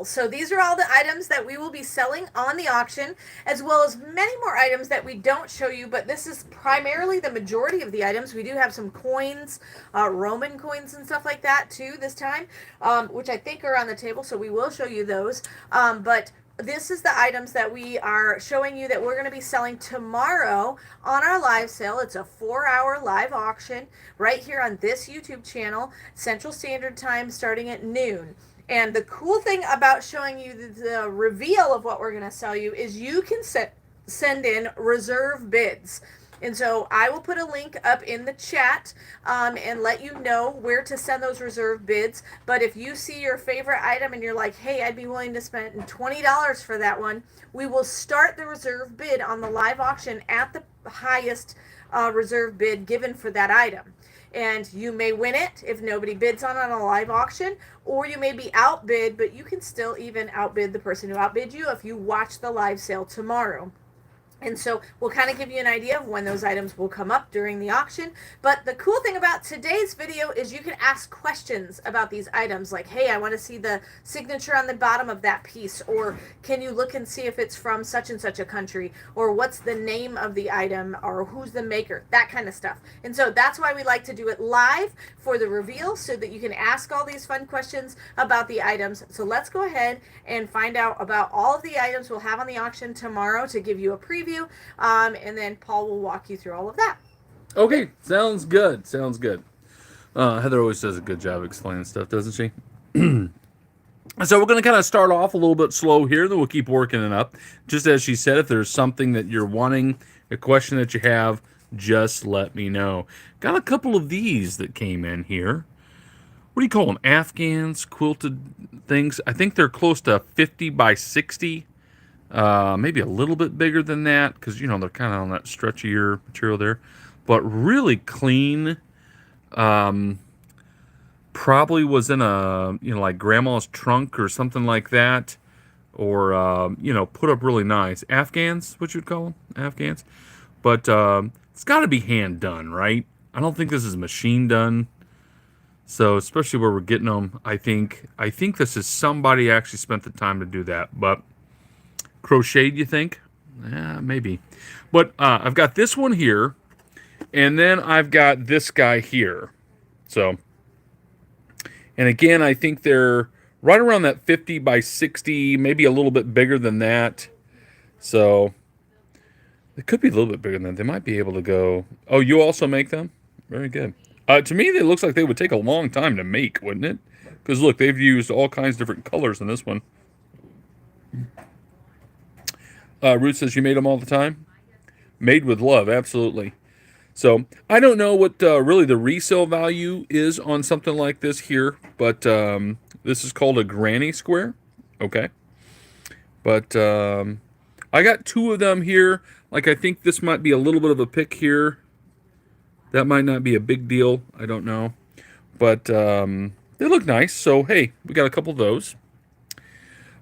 So these are all the items that we will be selling on the auction, as well as many more items that we don't show you, but this is primarily the majority of the items. We do have some coins, Roman coins and stuff like that too this time, which I think are on the table, so we will show you those. But this is the items that we are showing you that we're going to be selling tomorrow on our live sale. It's a 4-hour live auction right here on this YouTube channel, Central Standard Time, starting at noon. And the cool thing about showing you the reveal of what we're going to sell you is you can send in reserve bids. And so I will put a link up in the chat and let you know where to send those reserve bids. But if you see your favorite item and you're like, hey, I'd be willing to spend $20 for that one, we will start the reserve bid on the live auction at the highest reserve bid given for that item. And you may win it if nobody bids on it on a live auction, or you may be outbid, but you can still even outbid the person who outbid you if you watch the live sale tomorrow. And so we'll kind of give you an idea of when those items will come up during the auction. But the cool thing about today's video is you can ask questions about these items, like, hey, I want to see the signature on the bottom of that piece, or can you look and see if it's from such and such a country, or what's the name of the item, or who's the maker, that kind of stuff. And so that's why we like to do it live for the reveal, so that you can ask all these fun questions about the items. So let's go ahead and find out about all of the items we'll have on the auction tomorrow to give you a preview. And then Paul will walk you through all of that. Okay, sounds good. Sounds good. Heather always does a good job explaining stuff, doesn't she? So we're going to kind of start off a little bit slow here, then we'll keep working it up. Just as she said, if there's something that you're wanting, a question that you have, just let me know. Got a couple of these that came in here. What do you call them? Afghans, quilted things. I think they're close to 50 by 60. Maybe a little bit bigger than that, because, you know, they're kind of on that stretchier material there. But really clean. Probably was in a, you know, like grandma's trunk or something like that. Or, you know, put up really nice. Afghans, what you'd call them? Afghans. But it's got to be hand done, right? I don't think this is machine done. So, especially where we're getting them, I think this is somebody actually spent the time to do that. But crocheted, you think? Yeah, maybe. But I've got this one here, and then I've got this guy here. So, and again, I think they're right around that 50 by 60, maybe a little bit bigger than that. So, it could be a little bit bigger than that. They might be able to go... Oh, you also make them? Very good. To me, it looks like they would take a long time to make, wouldn't it? Because, look, they've used all kinds of different colors in this one. Ruth says you made them all the time. Made with love, absolutely. So I don't know what really the resale value is on something like this here, but this is called a granny square. Okay. But I got two of them here. Like, I think this might be a little bit of a pick here. That might not be a big deal. I don't know. But they look nice. So, hey, we got a couple of those.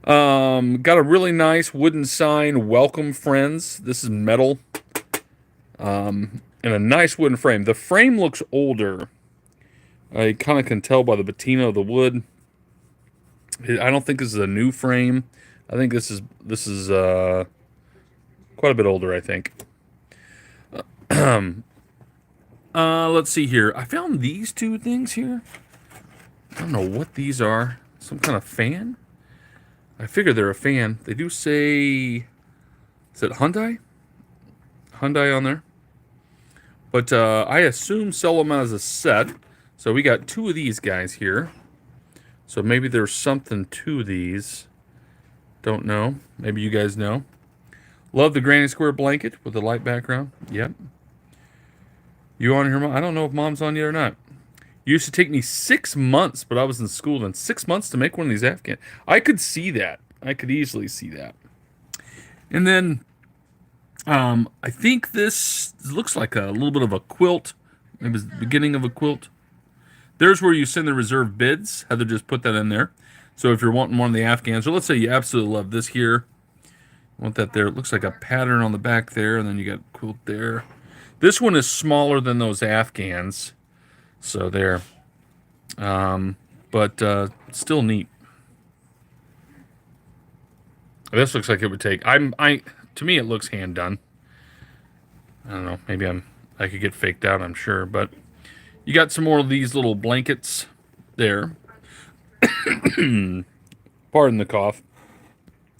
Got a really nice wooden sign, welcome friends. This is metal. And a nice wooden frame. The frame looks older. I kind of can tell by the patina of the wood. I don't think this is a new frame. I think this is quite a bit older, I think. Let's see here. I found these two things here. I don't know what these are. Some kind of fan? I figure they're a fan. They do say... Is it Hyundai? Hyundai on there. But I assume sell them as a set. So we got two of these guys here. So maybe there's something to these. Don't know. Maybe you guys know. Love the granny square blanket with the light background. Yep. You on here, Mom? I don't know if Mom's on yet or not. Used to take me 6 months, but I was in school, and 6 months to make one of these Afghan. I could see that. I could easily see that. And then, I think this looks like a little bit of a quilt. Maybe it's the beginning of a quilt. There's where you send the reserve bids. Heather just put that in there. So if you're wanting one of the Afghans, or let's say you absolutely love this here. Want that there. It looks like a pattern on the back there, and then you got quilt there. This one is smaller than those Afghans. So there. But still neat. This looks like it would take. To me, it looks hand done. I don't know. Maybe I could get faked out. I'm sure, but you got some more of these little blankets there. Pardon the cough.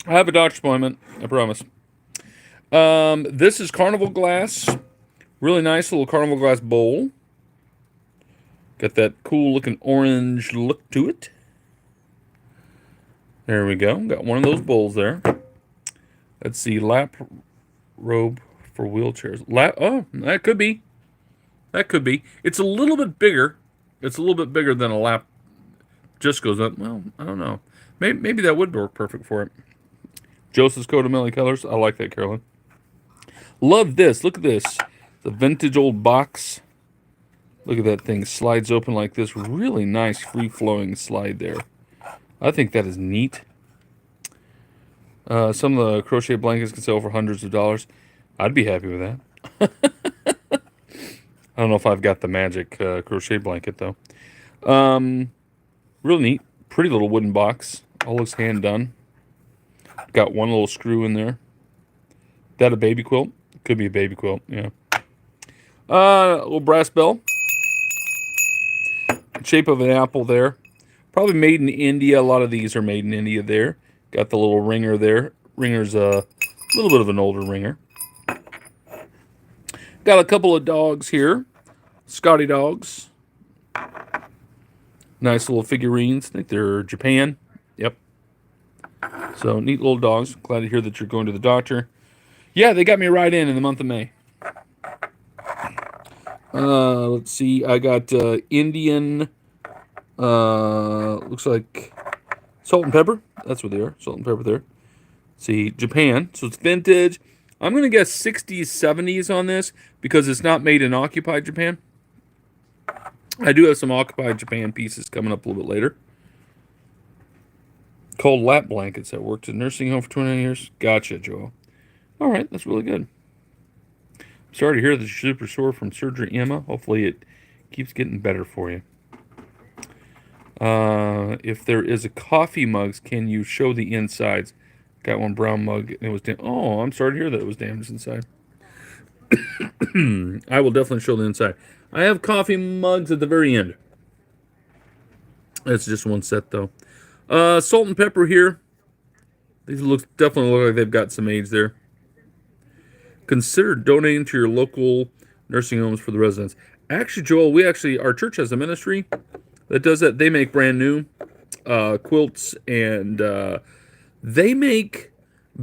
I have a doctor's appointment. I promise. This is carnival glass. Really nice little carnival glass bowl. Got that cool looking orange look to it. There we go. Got one of those bowls there. Let's see. Lap robe for wheelchairs. Oh, that could be. That could be. It's a little bit bigger. It's a little bit bigger than a lap. Just goes up. Well, I don't know. Maybe that would work perfect for it. Joseph's coat of many colors. I like that, Carolyn. Love this. Look at this. The vintage old box. Look at that thing. Slides open like this. Really nice free-flowing slide there. I think that is neat. Some of the crochet blankets can sell for hundreds of dollars. I'd be happy with that. I don't know if I've got the magic crochet blanket, though. Real neat. Pretty little wooden box. All looks hand done. Got one little screw in there. That a baby quilt? Could be a baby quilt, yeah. Little brass bell. Shape of an apple there. Probably made in India. A lot of these are made in India there. Got the little ringer there. Ringer's a little bit of an older ringer. Got a couple of dogs here. Scotty dogs. Nice little figurines. I think they're Japan. Yep. So, neat little dogs. Glad to hear that you're going to the doctor. Yeah, they got me right in the month of May. Let's see. I got Indian, looks like salt and pepper. That's what they are. Salt and pepper there. Let's see, Japan. So it's vintage. I'm going to guess 60s, 70s on this because it's not made in occupied Japan. I do have some occupied Japan pieces coming up a little bit later. Cold lap blankets. I worked at a nursing home for 29 years. Gotcha, Joel. All right, that's really good. Sorry to hear that you're super sore from surgery, Emma. Hopefully it keeps getting better for you. If there is a coffee mugs, can you show the insides? Got one brown mug and it was damaged. Oh, I'm sorry to hear that it was damaged inside. I will definitely show the inside. I have coffee mugs at the very end. That's just one set though. Salt and pepper here. These definitely look like they've got some age there. Consider donating to your local nursing homes for the residents. Actually, Joel, our church has a ministry that does that. They make brand new quilts, and they make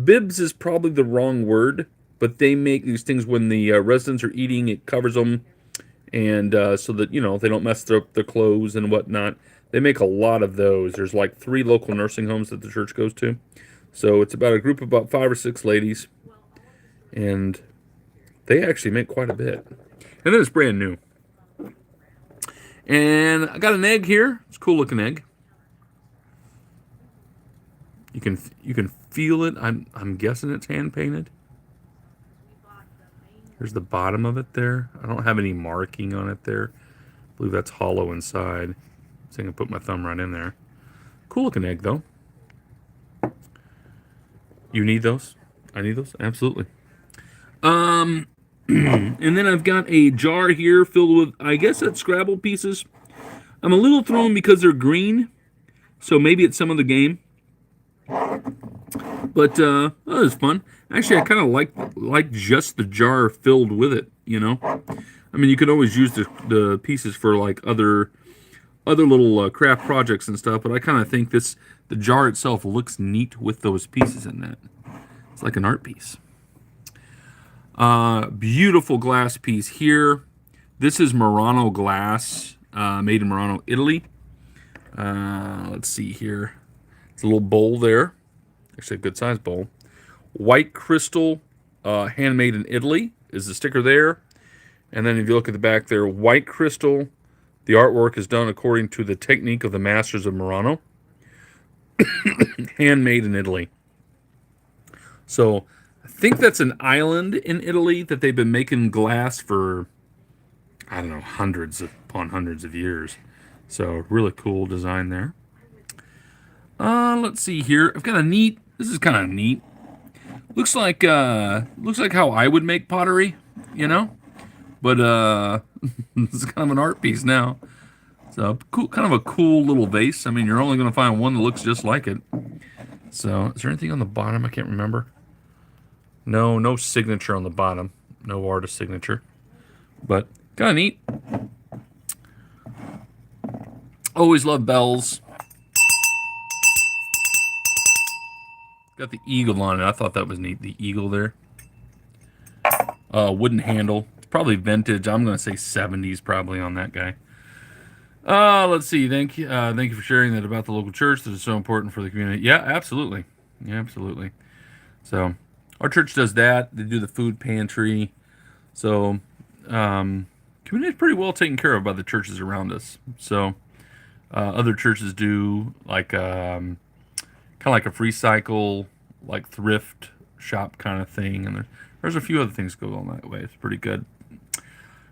bibs is probably the wrong word, but they make these things when the residents are eating. It covers them, and so that they don't mess up their clothes and whatnot. They make a lot of those. There's like 3 local nursing homes that the church goes to, so it's about a group of about 5 or 6 ladies. And they actually make quite a bit. And then it's brand new. And I got an egg here. It's a cool looking egg. You can feel it. I'm guessing it's hand painted. There's the bottom of it there. I don't have any marking on it there. I believe that's hollow inside. So I can put my thumb right in there. Cool looking egg though. You need those? I need those? Absolutely. And then I've got a jar here filled with, I guess that's Scrabble pieces. I'm a little thrown because they're green, so maybe it's some of the game. But that was fun. Actually, I kind of like just the jar filled with it. I mean, you could always use the pieces for like other little craft projects and stuff. But I kind of think the jar itself looks neat with those pieces in that. It's like an art piece. Beautiful glass piece here. This is Murano glass, made in Murano, Italy. Let's see here. It's a little bowl there. Actually, a good sized bowl. White crystal, handmade in Italy is the sticker there. And then if you look at the back there, white crystal. The artwork is done according to the technique of the masters of Murano. Handmade in Italy. So I think that's an island in Italy that they've been making glass for, I don't know, hundreds upon hundreds of years. So really cool design there. Let's see here. I've got a neat This is kind of neat. Looks like how I would make pottery, you know. But it's kind of an art piece now. So cool, kind of a cool little vase. I mean, you're only going to find one that looks just like it. So is there anything on the bottom? I can't remember. No signature on the bottom. No artist signature. But kind of neat. Always love bells. Got the eagle on it. I thought that was neat. The eagle there. Wooden handle. It's probably vintage. I'm going to say 70s probably on that guy. Let's see. Thank you for sharing that about the local church. That is so important for the community. Yeah, absolutely. Yeah, absolutely. So our church does that. They do the food pantry. So community is pretty well taken care of by the churches around us. So other churches do like kind of like a free cycle, like thrift shop kind of thing, and there's a few other things go on that way. It's pretty good.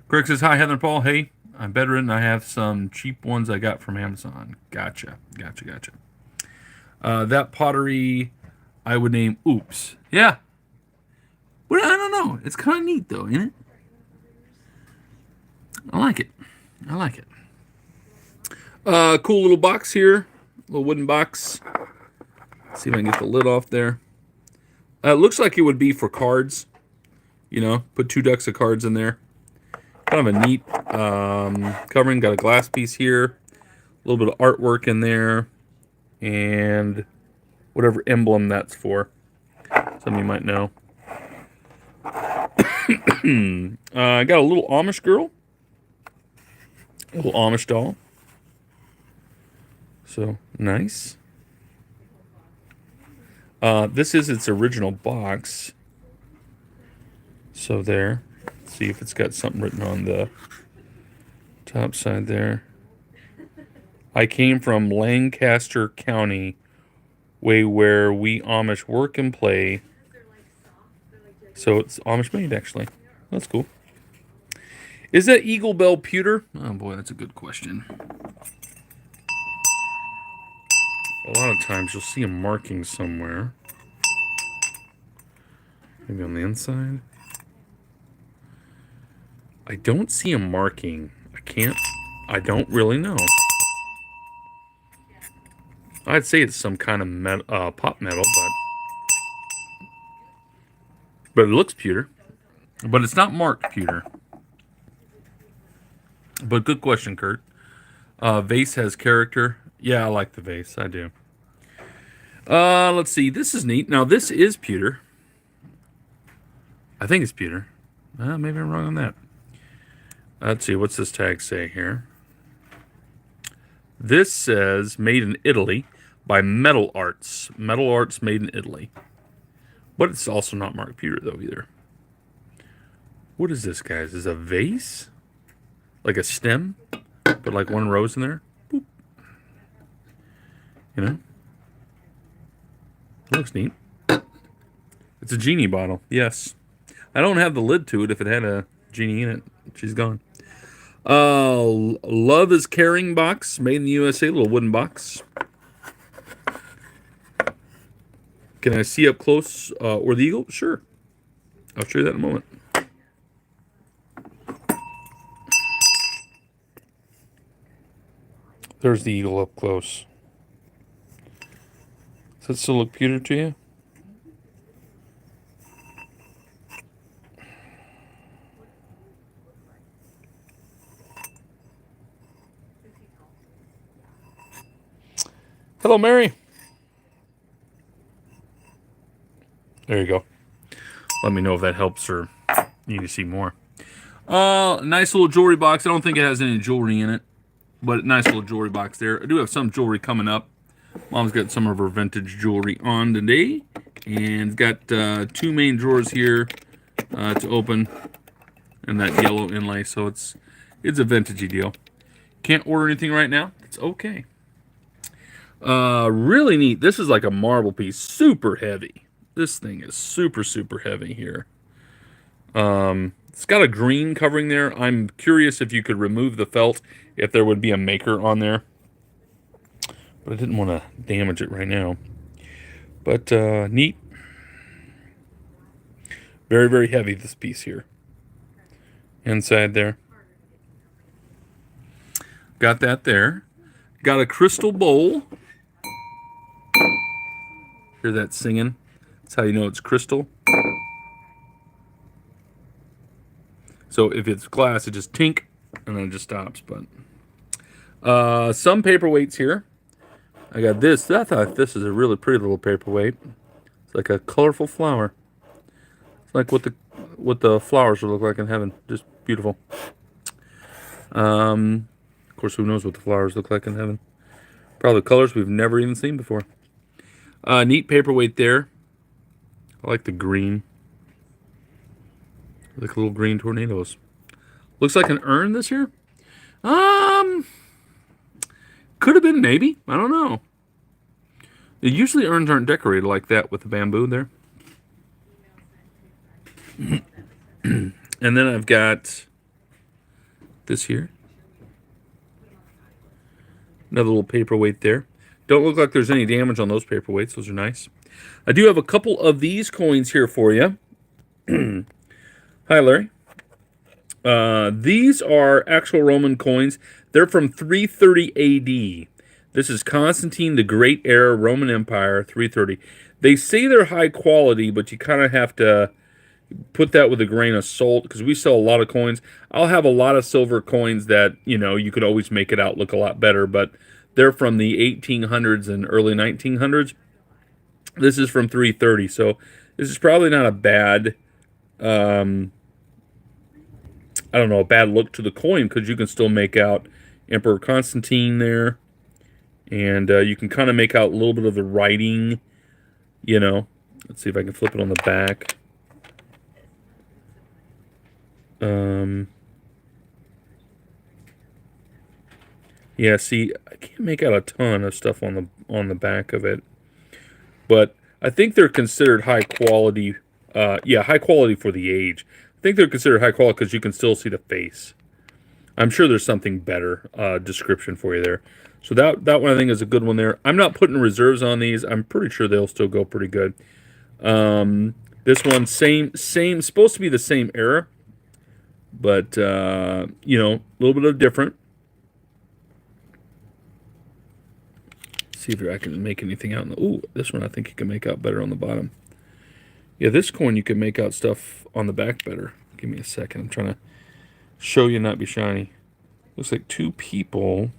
Greg says, "Hi, Heather and Paul. Hey, I'm veteran. I have some cheap ones I got from Amazon." Gotcha. That pottery, I would name Oops. Yeah. But I don't know. It's kind of neat though, isn't it? I like it. Cool little box here. Little wooden box. Let's see if I can get the lid off there. It looks like it would be for cards. You know, put 2 decks of cards in there. Kind of a neat covering. Got a glass piece here. A little bit of artwork in there. And whatever emblem that's for. Some of you might know. I got a little Amish girl. A little Amish doll. So, nice. This is its original box. So there. Let's see if it's got something written on the top side there. I came from Lancaster County, where we Amish work and play. So it's Amish made, actually. That's cool. Is that Eagle Bell pewter? Oh boy, that's a good question. A lot of times you'll see a marking somewhere. Maybe on the inside. I don't see a marking. I don't really know. I'd say it's some kind of pot metal, but it looks pewter. But it's not marked pewter. But good question, Kurt. Vase has character. Yeah, I like the vase. I do. Let's see. This is neat. Now, this is pewter. I think it's pewter. Maybe I'm wrong on that. Let's see. What's this tag say here? This says made in Italy by Metal Arts. Metal Arts made in Italy. But it's also not marked pewter, though, either. What is this, guys? Is it a vase? Like a stem? Put like one rose in there? Boop. You know? It looks neat. It's a genie bottle. Yes. I don't have the lid to it. If it had a genie in it, she's gone. Love is Caring box. Made in the USA. Little wooden box. Can I see up close or the eagle? Sure. I'll show you that in a moment. There's the eagle up close. Does that still look pewter to you? Hello, Mary. There you go. Let me know if that helps or you need to see more. Nice little jewelry box. I don't think it has any jewelry in it, but nice little jewelry box there. I do have some jewelry coming up. Mom's got some of her vintage jewelry on today, and got 2 main drawers here to open, and that yellow inlay. So it's a vintagey deal. Can't order anything right now. It's okay. Really neat. This is like a marble piece, super heavy. This thing is super, super heavy here. It's got a green covering there. I'm curious if you could remove the felt, if there would be a maker on there. But I didn't want to damage it right now. But neat. Very, very heavy, this piece here. Inside there. Got that there. Got a crystal bowl. Hear that singing? That's how you know it's crystal. So if it's glass, it just tink, and then it just stops. But some paperweights here. I got this. I thought this is a really pretty little paperweight. It's like a colorful flower. It's like what the flowers would look like in heaven. Just beautiful. Of course, who knows what the flowers look like in heaven? Probably colors we've never even seen before. Neat paperweight there. I like the green. Like little green tornadoes. Looks like an urn this year. Could have been, maybe. I don't know. Usually urns aren't decorated like that with the bamboo there. And then I've got this here. Another little paperweight there. Don't look like there's any damage on those paperweights. Those are nice. I do have a couple of these coins here for you. Hi, Larry. These are actual Roman coins. They're from 330 AD. This is Constantine the Great Era, Roman Empire, 330. They say they're high quality, but you kind of have to put that with a grain of salt because we sell a lot of coins. I'll have a lot of silver coins that, you could always make it out look a lot better, but they're from the 1800s and early 1900s. This is from 330, so this is probably not a bad, a bad look to the coin because you can still make out Emperor Constantine there. And you can kind of make out a little bit of the writing, Let's see if I can flip it on the back. Yeah, see, I can't make out a ton of stuff on the back of it. But I think they're considered high quality. High quality for the age. I think they're considered high quality because you can still see the face. I'm sure there's something better description for you there. So that one I think is a good one there. I'm not putting reserves on these. I'm pretty sure they'll still go pretty good. This one, same, supposed to be the same era. But, a little bit of different. See if I can make anything out. Ooh, this one I think you can make out better on the bottom. Yeah, this coin you can make out stuff on the back better. Give me a second. I'm trying to show you, not be shiny. Looks like two people.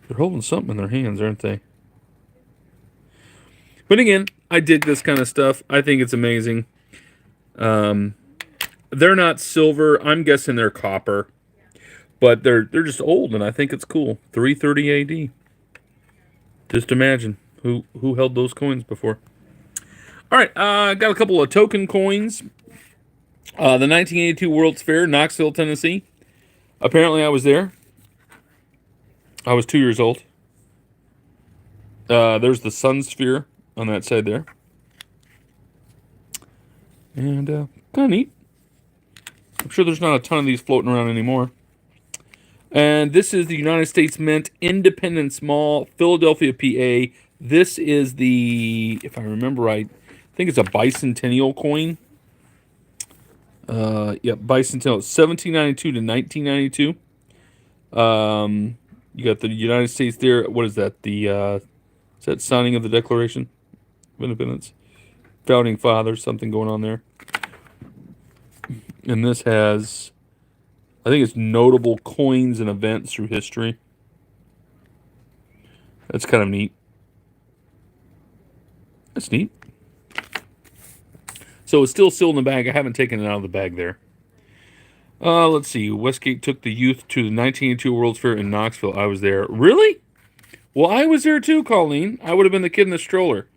They're holding something in their hands, aren't they? But again, I dig this kind of stuff. I think it's amazing. They're not silver. I'm guessing they're copper. But they're just old, and I think it's cool. 330 AD. Just imagine who held those coins before. All right, got a couple of token coins. The 1982 World's Fair, Knoxville, Tennessee. Apparently, I was there. I was 2 years old. There's the sun sphere on that side there. And kind of neat. I'm sure there's not a ton of these floating around anymore. And this is the United States Mint Independence Mall, Philadelphia, PA. This is the, if I remember right, I think it's a bicentennial coin. Bicentennial, 1792 to 1992. You got the United States there. What is that? Is that signing of the Declaration of Independence? Founding Fathers, something going on there. And this has, I think it's notable coins and events through history. That's kind of neat. That's neat. So it's still sealed in the bag. I haven't taken it out of the bag there. Let's see. Westgate took the youth to the 1982 World's Fair in Knoxville. I was there. Really? Well, I was there too, Colleen. I would have been the kid in the stroller.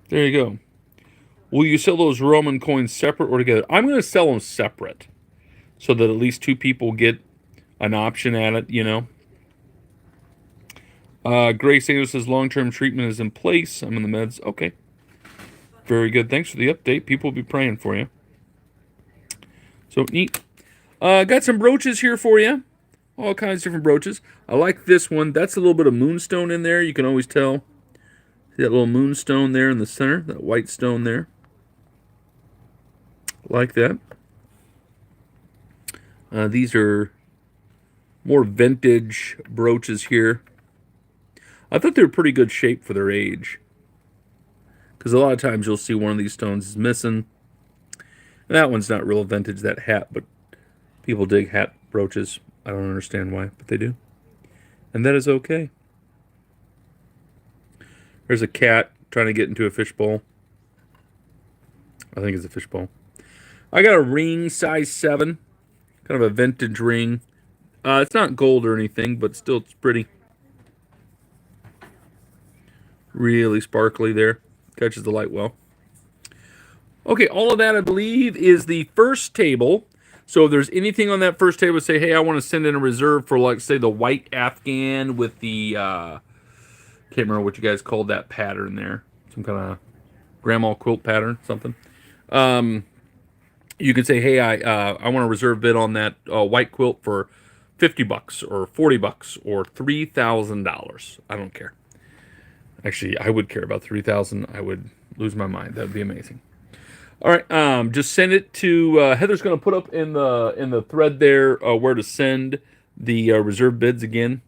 There you go. Will you sell those Roman coins separate or together? I'm going to sell them separate so that at least two people get an option at it, Grace Sanders says long-term treatment is in place. I'm in the meds. Okay. Very good. Thanks for the update. People will be praying for you. So neat. Got some brooches here for you. All kinds of different brooches. I like this one. That's a little bit of moonstone in there. You can always tell. See that little moonstone there in the center? That white stone there? Like that. These are more vintage brooches here. I thought they were pretty good shape for their age. Because a lot of times you'll see one of these stones is missing. And that one's not real vintage, that hat, but people dig hat brooches. I don't understand why, but they do. And that is okay. There's a cat trying to get into a fishbowl. I think it's a fishbowl. I got a ring, size 7. Kind of a vintage ring. It's not gold or anything, but still it's pretty. Really sparkly there. Catches the light well. Okay, all of that, I believe, is the first table. So if there's anything on that first table, say, hey, I want to send in a reserve for, like, say, the white Afghan with the, can't remember what you guys called that pattern there. Some kind of grandma quilt pattern, something. You can say, hey, I want to reserve bid on that white quilt for $50 or $40 or $3,000. I don't care. Actually, I would care about $3,000. I would lose my mind. That would be amazing. All right, just send it to Heather's going to put up in the thread there where to send the reserve bids again.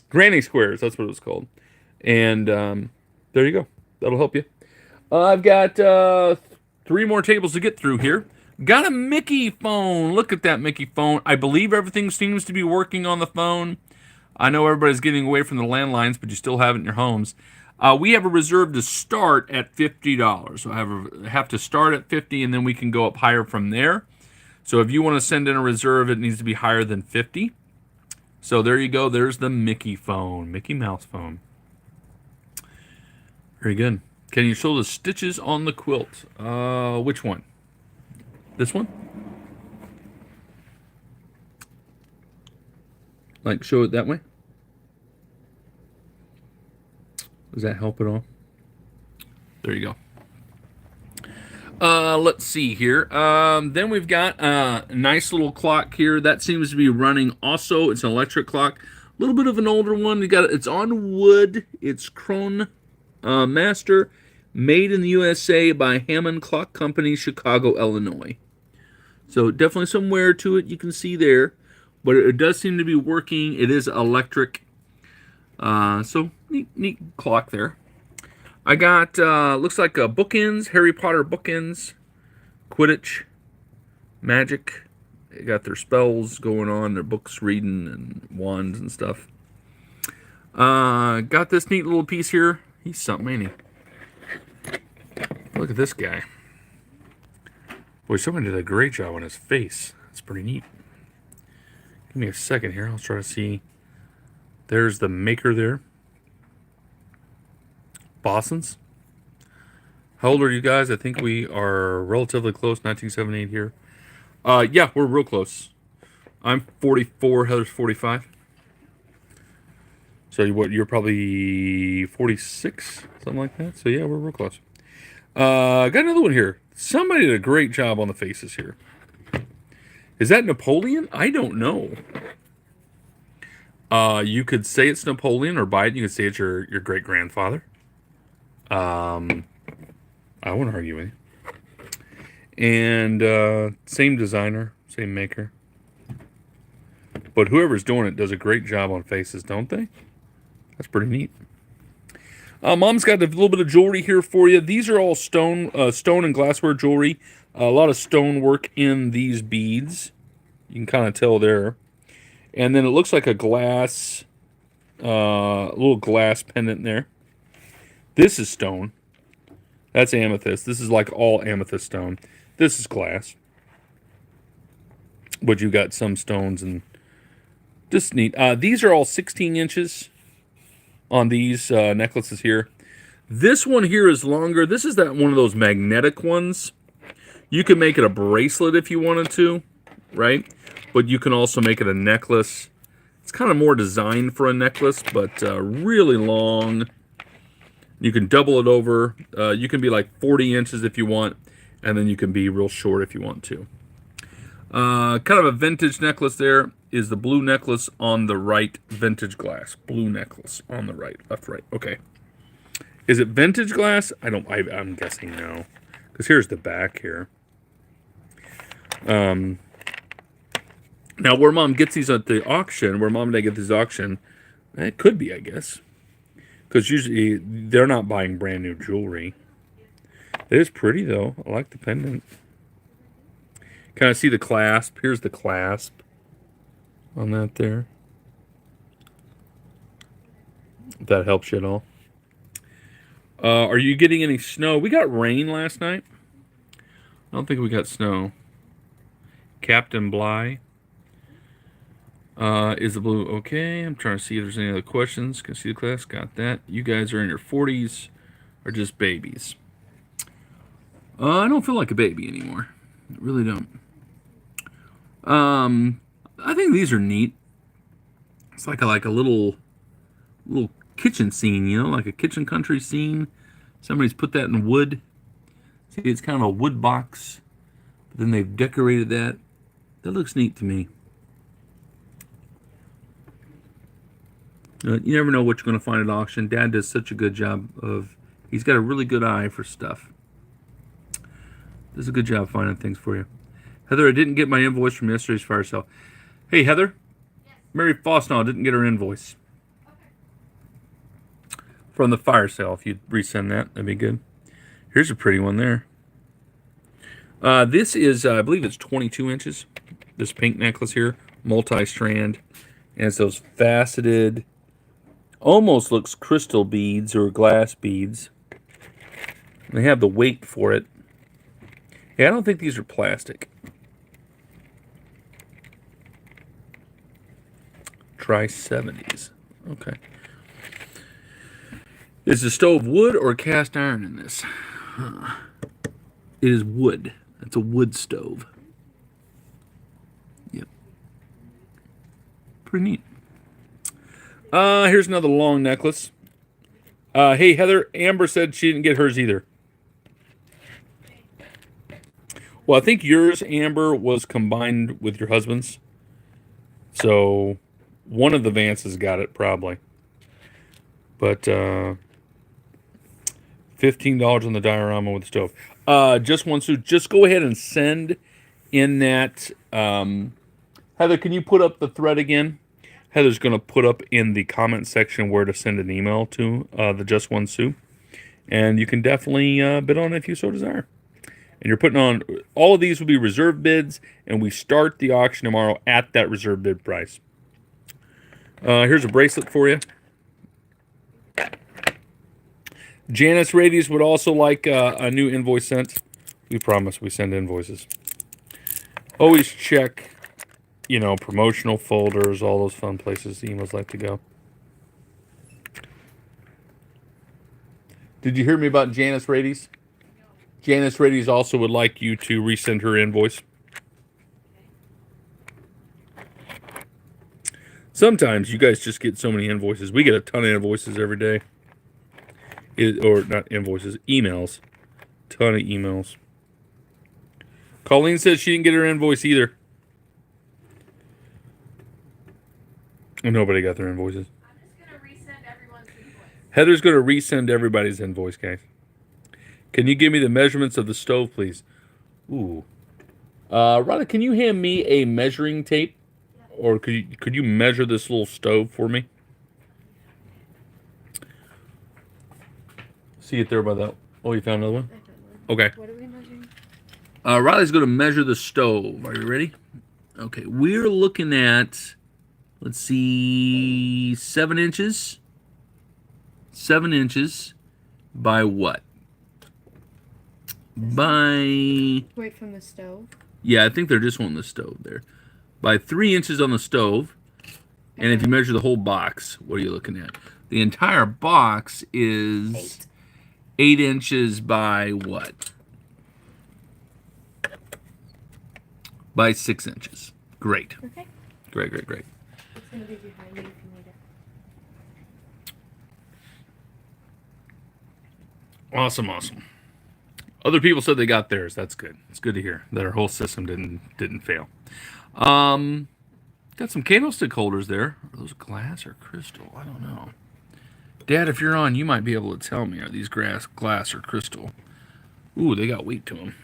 Granny Squares, that's what it was called. And there you go. That'll help you. I've got 3 more tables to get through here. Got a Mickey phone. Look at that Mickey phone. I believe everything seems to be working on the phone. I know everybody's getting away from the landlines, but you still have it in your homes. We have a reserve to start at $50. So I have to start at $50, and then we can go up higher from there. So if you want to send in a reserve, it needs to be higher than $50. So there you go. There's the Mickey phone, Mickey Mouse phone. Very good. Can you show the stitches on the quilt? Which one? This one? Like, show it that way? Does that help at all? There you go. Let's see here. Then we've got a nice little clock here. That seems to be running also. It's an electric clock. A little bit of an older one. It's on wood. It's Krone Master. Made in the USA by Hammond Clock Company, Chicago, Illinois. So definitely some wear to it. You can see there. But it does seem to be working. It is electric. So neat clock there. I got looks like bookends, Harry Potter bookends, Quidditch, Magic. They got their spells going on, their books reading and wands and stuff. Got this neat little piece here. He's something, ain't he? Look at this guy. Boy, someone did a great job on his face. That's pretty neat. Give me a second here. I'll try to see. There's the maker there. Bossons. How old are you guys? I think we are relatively close. 1978 here. Yeah, we're real close. I'm 44. Heather's 45. So you're probably 46, something like that. So yeah, we're real close. Got another one here. Somebody did a great job on the faces here. Is that Napoleon? I don't know. You could say it's Napoleon or Biden. You could say it's your great grandfather. I won't argue with you. And same designer, same maker. But whoever's doing it does a great job on faces, don't they? That's pretty neat. Mom's got a little bit of jewelry here for you. These are all stone and glassware jewelry. A lot of stone work in these beads. You can kind of tell there. And then it looks like a glass, little glass pendant there. This is stone. That's amethyst. This is like all amethyst stone. This is glass. But you got some stones and just neat. These are all 16 inches on these necklaces here. This one here is longer. This is that one of those magnetic ones. You can make it a bracelet if you wanted to, right? But you can also make it a necklace. It's kind of more designed for a necklace, but really long. You can double it over. You can be like 40 inches if you want, and then you can be real short if you want to. Kind of a vintage necklace there is the blue necklace on the right, vintage glass. Blue necklace on the right, left, right. Okay. Is it vintage glass? I'm guessing no. Because here's the back here. Now, where Mom gets these at the auction, where Mom and I get these auction, it could be, I guess. Because usually they're not buying brand new jewelry. It is pretty, though. I like the pendant. Kind of see the clasp. Here's the clasp on that there. If that helps you at all. Are you getting any snow? We got rain last night. I don't think we got snow. Captain Bly. Is the blue okay? I'm trying to see if there's any other questions. Can see the class? Got that. You guys are in your 40s or just babies? I don't feel like a baby anymore. I really don't. I think these are neat. It's like a little kitchen scene, you know, like a kitchen country scene. Somebody's put that in wood. See, it's kind of a wood box. But then they've decorated that. That looks neat to me. You never know what you're going to find at auction. Dad does such a good job of... He's got a really good eye for stuff. Does a good job finding things for you. Heather, I didn't get my invoice from yesterday's fire sale. Hey, Heather. Yes. Mary Fosnaw didn't get her invoice. Okay. From the fire sale. If you'd resend that, that'd be good. Here's a pretty one there. This is, I believe it's 22 inches. This pink necklace here. Multi-strand. And it's those faceted... Almost looks crystal beads or glass beads. They have the weight for it. Yeah, I don't think these are plastic. Try 70s. Okay. Is the stove wood or cast iron in this? It is wood. It's a wood stove. Yep. Pretty neat. Here's another long necklace. Hey, Heather, Amber said she didn't get hers either. Well, I think yours, Amber, was combined with your husband's. So, one of the Vances got it, probably. But, $15 on the diorama with the stove. Just one suit. Just go ahead and send in that... Heather, can you put up the thread again? Heather's going to put up in the comment section where to send an email to the Just One Sue. And you can definitely bid on it if you so desire. And you're putting on... All of these will be reserve bids, and we start the auction tomorrow at that reserve bid price. Here's a bracelet for you. Janice Radius would also like a new invoice sent. We promise we send invoices. Always check... You know, promotional folders, all those fun places the emails like to go. Did you hear me about Janice Radies? No. Janice Radies also would like you to resend her invoice. Sometimes you guys just get so many invoices. We get a ton of invoices every day. Or not invoices, emails. Ton of emails. Colleen says she didn't get her invoice either. Nobody got their invoices. I'm just going to resend everyone's invoice. Heather's going to resend everybody's invoice, guys. Can you give me the measurements of the stove, please? Ooh. Rhonda, can you hand me a measuring tape? Yeah. Or could you measure this little stove for me? See it there by that... Oh, you found another one? I found one. Okay. What are we measuring? Riley's going to measure the stove. Are you ready? Okay. We're looking at... Let's see, 7 inches. 7 inches by what? By... Wait, from the stove? Yeah, I think they're just wanting the stove there. By 3 inches on the stove. And if you measure the whole box, what are you looking at? The entire box is 8 inches by what? By 6 inches. Great. Okay. Great, great, great. It's going to be behind you if you need it. Awesome, awesome. Other people said they got theirs. That's good. It's good to hear that our whole system didn't fail. Got some candlestick holders there. Are those glass or crystal? I don't know. Dad, if you're on, you might be able to tell me, are these glass or crystal? Ooh, they got weight to them.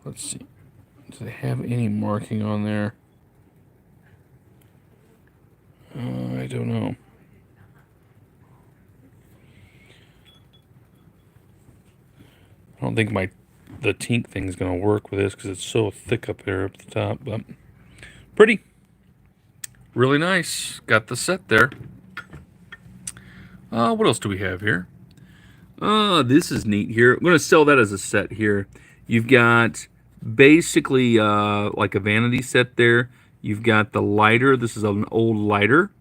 Let's see. Do they have any marking on there? I don't know. I don't think the tink thing is going to work with this because it's so thick up there up the top. But pretty. Really nice. Got the set there. What else do we have here? This is neat here. I'm going to sell that as a set here. You've got basically like a vanity set there. You've got the lighter. This is an old lighter.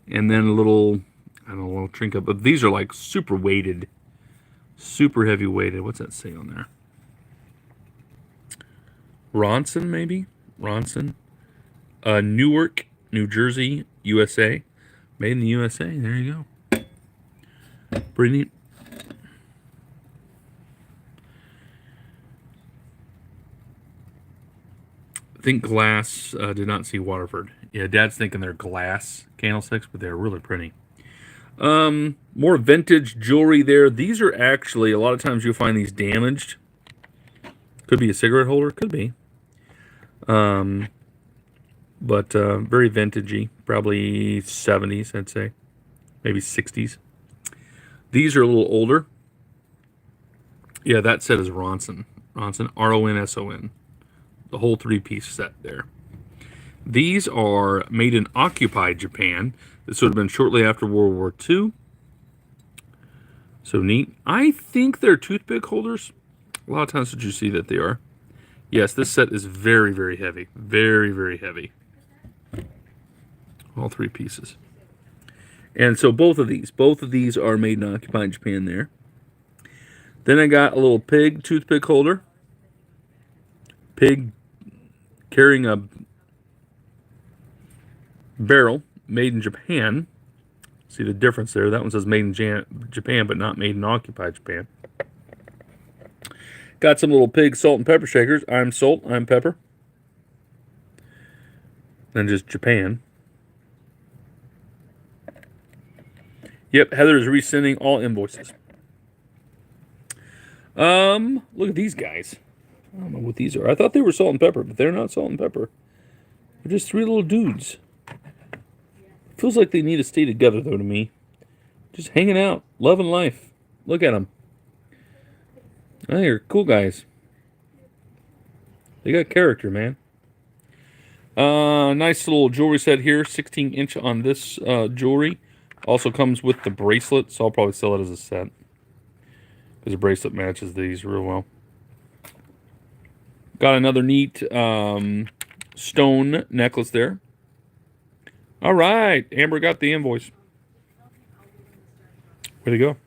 And then a little, I don't know, a little trinket. But these are like super weighted. Super heavy weighted. What's that say on there? Ronson, maybe? Ronson. Newark, New Jersey, USA. Made in the USA. There you go. Pretty neat. I think glass, did not see Waterford. Yeah, Dad's thinking they're glass candlesticks, but they're really pretty. More vintage jewelry there. These are actually, a lot of times you'll find these damaged. Could be a cigarette holder, could be. But very vintagey. Probably 70s, I'd say. Maybe 60s. These are a little older. Yeah, that set is Ronson. Ronson, R-O-N-S-O-N. The whole 3-piece set there. These are made in occupied Japan. This would have been shortly after World War II. So neat. I think they're toothpick holders. A lot of times did you see that they are. Yes, this set is very, very heavy. Very, very heavy. All 3 pieces. And so both of these are made in occupied Japan there. Then I got a little pig toothpick holder. Pig carrying a barrel made in Japan. See the difference there? That one says made in Japan, but not made in occupied Japan. Got some little pig salt and pepper shakers. I'm salt, I'm pepper. Then just Japan. Yep, Heather is resending all invoices. Look at these guys. I don't know what these are. I thought they were salt and pepper, but they're not salt and pepper. They're just 3 little dudes. Feels like they need to stay together, though, to me. Just hanging out, loving life. Look at them. Oh, they're cool guys. They got character, man. Nice little jewelry set here. 16-inch on this jewelry. Also comes with the bracelet, so I'll probably sell it as a set. Because the bracelet matches these real well. Got another neat stone necklace there. All right. Amber got the invoice. Where'd it go?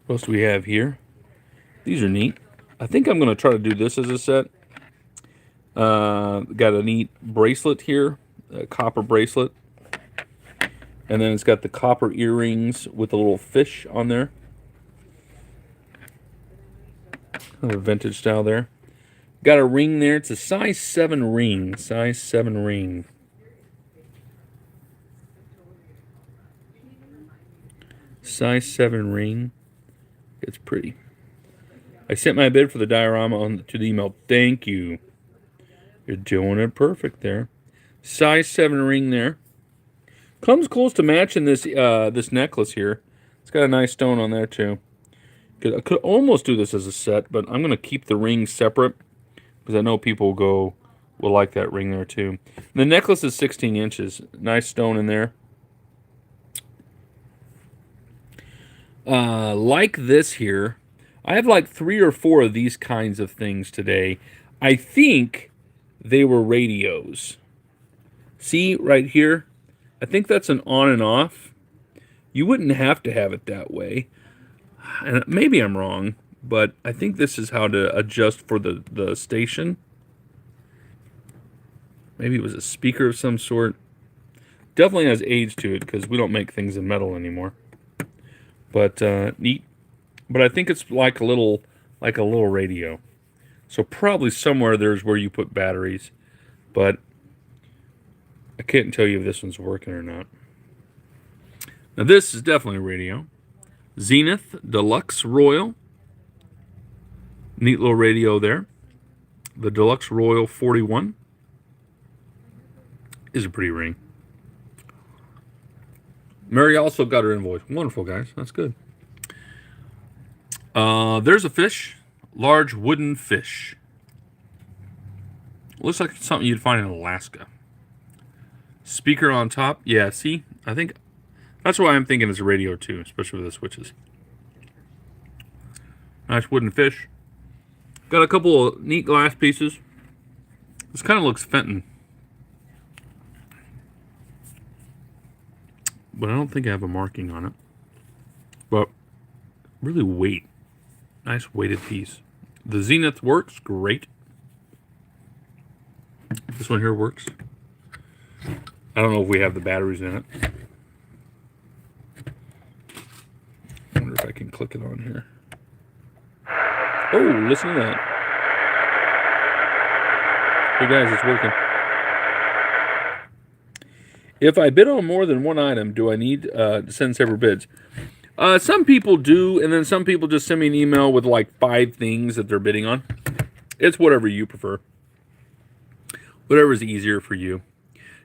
What else do we have here? These are neat. I think I'm going to try to do this as a set. Got a neat bracelet here. A copper bracelet. And then it's got the copper earrings with a little fish on there. Kind of a vintage style there. Got a ring there. It's a size 7 ring. Size 7 ring. Size 7 ring. It's pretty. I sent my bid for the diorama to the email. Thank you. You're doing it perfect there. Size 7 ring there. Comes close to matching this this necklace here. It's got a nice stone on there too. I could almost do this as a set, but I'm going to keep the ring separate because I know people will like that ring there too. The necklace is 16 inches. Nice stone in there. Like this here. I have like 3 or 4 of these kinds of things today. I think they were radios. See right here? I think that's an on and off. You wouldn't have to have it that way. And maybe I'm wrong, but I think this is how to adjust for the station. Maybe it was a speaker of some sort. Definitely has age to it because we don't make things in metal anymore. But neat. But I think it's like a little radio. So probably somewhere there's where you put batteries. But I can't tell you if this one's working or not. Now this is definitely a radio. Zenith Deluxe Royal. Neat little radio there. The Deluxe Royal 41 is a pretty ring. Mary also got her invoice. Wonderful, guys. That's good. There's a fish. Large wooden fish. Looks like something you'd find in Alaska. Speaker on top. Yeah, see? I think that's why I'm thinking it's a radio too, especially with the switches. Nice wooden fish. Got a couple of neat glass pieces. This kind of looks Fenton. But I don't think I have a marking on it. But really weight. Nice weighted piece. The Zenith works great. This one here works. I don't know if we have the batteries in it. I wonder if I can click it on here. Oh, listen to that. Hey guys, it's working. If I bid on more than one item, do I need to send several bids? Some people do, and then some people just send me an email with like 5 things that they're bidding on. It's whatever you prefer. Whatever's easier for you.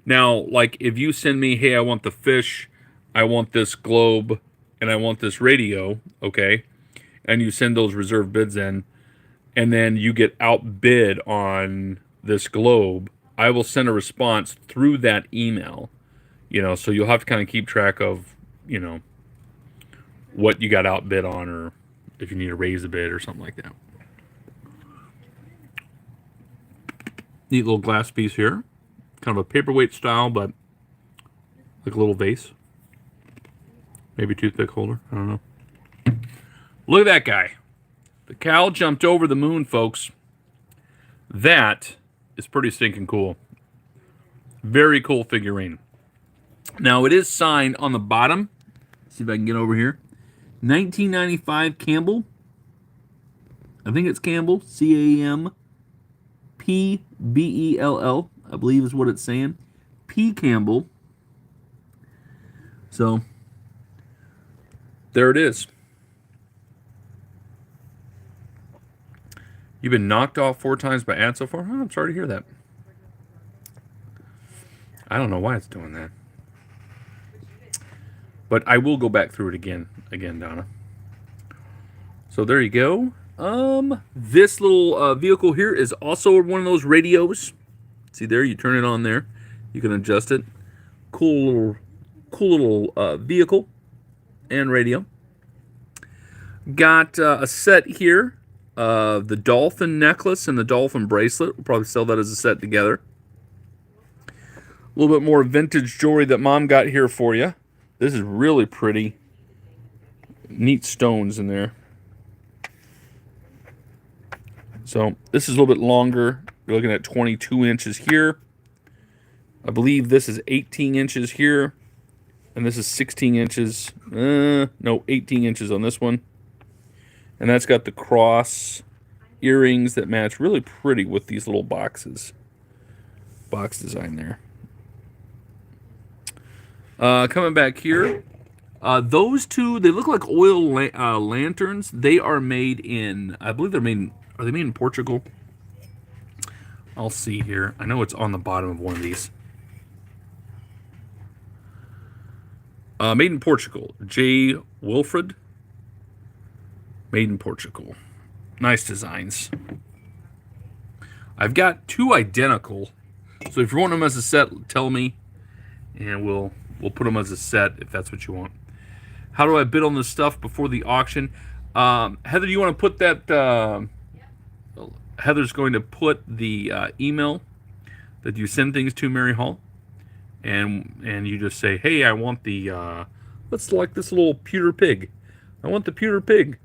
Now, like if you send me, hey, I want the fish, I want this globe, and I want this radio, okay? And you send those reserve bids in, and then you get outbid on this globe, I will send a response through that email. You know, so you'll have to kind of keep track of, you know, what you got outbid on, or if you need to raise a bid or something like that. Neat little glass piece here. Kind of a paperweight style, but like a little vase. Maybe toothpick holder. I don't know. Look at that guy. The cow jumped over the moon, folks. That is pretty stinking cool. Very cool figurine. Now, it is signed on the bottom. Let's see if I can get over here. 1995 Campbell. I think it's Campbell. C-A-M-P-B-E-L-L. I believe is what it's saying. P. Campbell. So, there it is. You've been knocked off 4 times by ads so far? Oh, I'm sorry to hear that. I don't know why it's doing that. But I will go back through it again, Donna. So there you go. This little vehicle here is also one of those radios. See there, you turn it on there. You can adjust it. Cool little vehicle and radio. Got a set here. The dolphin necklace and the dolphin bracelet. We'll probably sell that as a set together. A little bit more vintage jewelry that Mom got here for you. This is really pretty. Neat stones in there. So this is a little bit longer. You're looking at 22 inches here. I believe this is 18 inches here. And this is 16 inches. No, 18 inches on this one. And that's got the cross earrings that match really pretty with these little boxes. Box design there. Coming back here. Those two, they look like oil lanterns. They are made in, I believe they're made, are they made in Portugal? I'll see here. I know it's on the bottom of one of these. Made in Portugal. J. Wilfred. Made in Portugal. Nice designs. I've got 2 identical. So if you want them as a set, tell me. And we'll put them as a set if that's what you want. How do I bid on this stuff before the auction? Heather, do you want to put that... Heather's going to put the email that you send things to Mary Hall. And you just say, hey, I want the... let's select this little pewter pig. I want the pewter pig.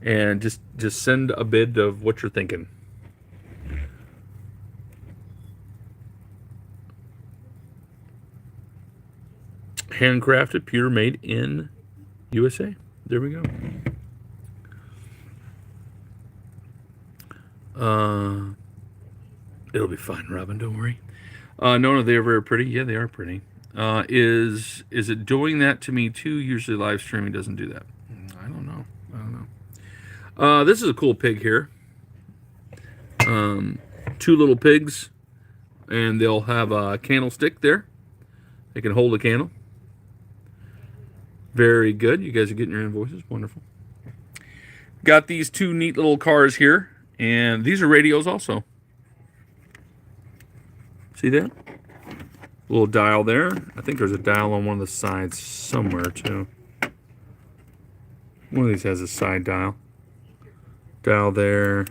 And just send a bid of what you're thinking. Handcrafted, pewter, made in USA. There we go. It'll be fine, Robin. Don't worry. No, they are very pretty. Yeah, they are pretty. Is it doing that to me too? Usually live streaming doesn't do that. I don't know. This is a cool pig here. Two little pigs, and they'll have a candlestick there. They can hold a candle. Very good. You guys are getting your invoices. Wonderful. Got these two neat little cars here, and these are radios also. See that? Little dial there. I think there's a dial on one of the sides somewhere too. One of these has a side dial. Dial there.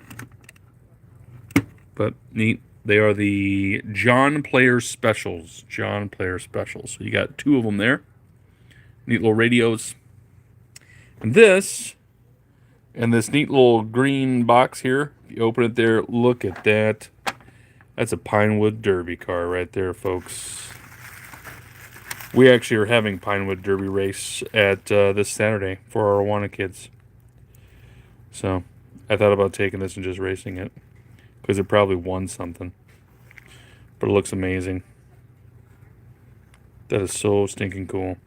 But neat. They are the John Player Specials. John Player Specials. So you got two of them there. Neat little radios. And this neat little green box here. If you open it there, look at that. That's a Pinewood Derby car right there, folks. We actually are having Pinewood Derby race at this Saturday for our Awana kids. So I thought about taking this and just racing it, because it probably won something. But it looks amazing. That is so stinking cool.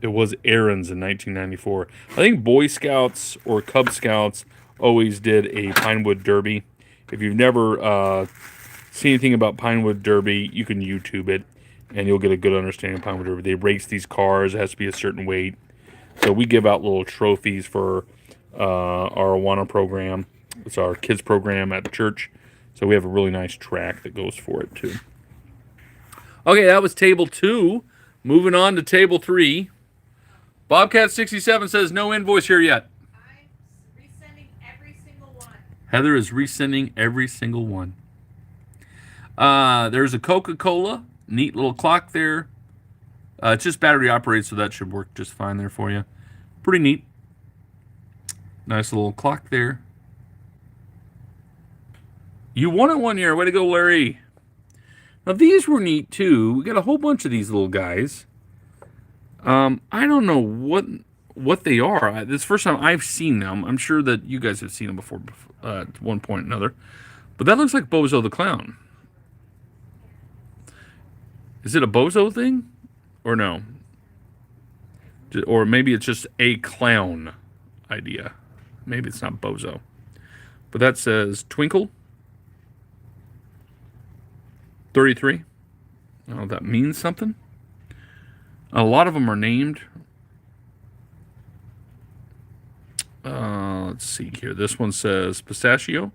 It was Aaron's in 1994. I think Boy Scouts or Cub Scouts always did a Pinewood Derby. If you've never seen anything about Pinewood Derby, you can YouTube it, and you'll get a good understanding of Pinewood Derby. They race these cars. It has to be a certain weight. So we give out little trophies for our Awana program. It's our kids program at the church. So we have a really nice track that goes for it, too. Okay, that was table 2. Moving on to table 3. Bobcat67 says no invoice here yet. I'm resending every single one. Heather is resending every single one. There's a Coca-Cola. Neat little clock there. It's just battery operated, so that should work just fine there for you. Pretty neat. Nice little clock there. You won it one year. Way to go, Larry. Now, these were neat, too. We got a whole bunch of these little guys. I don't know what they are. This is the first time I've seen them. I'm sure that you guys have seen them before at one point or another. But that looks like Bozo the Clown. Is it a Bozo thing? Or no? Or maybe it's just a clown idea. Maybe it's not Bozo. But that says Twinkle 33. Oh, that means something. A lot of them are named. Let's see here. This one says Pistachio.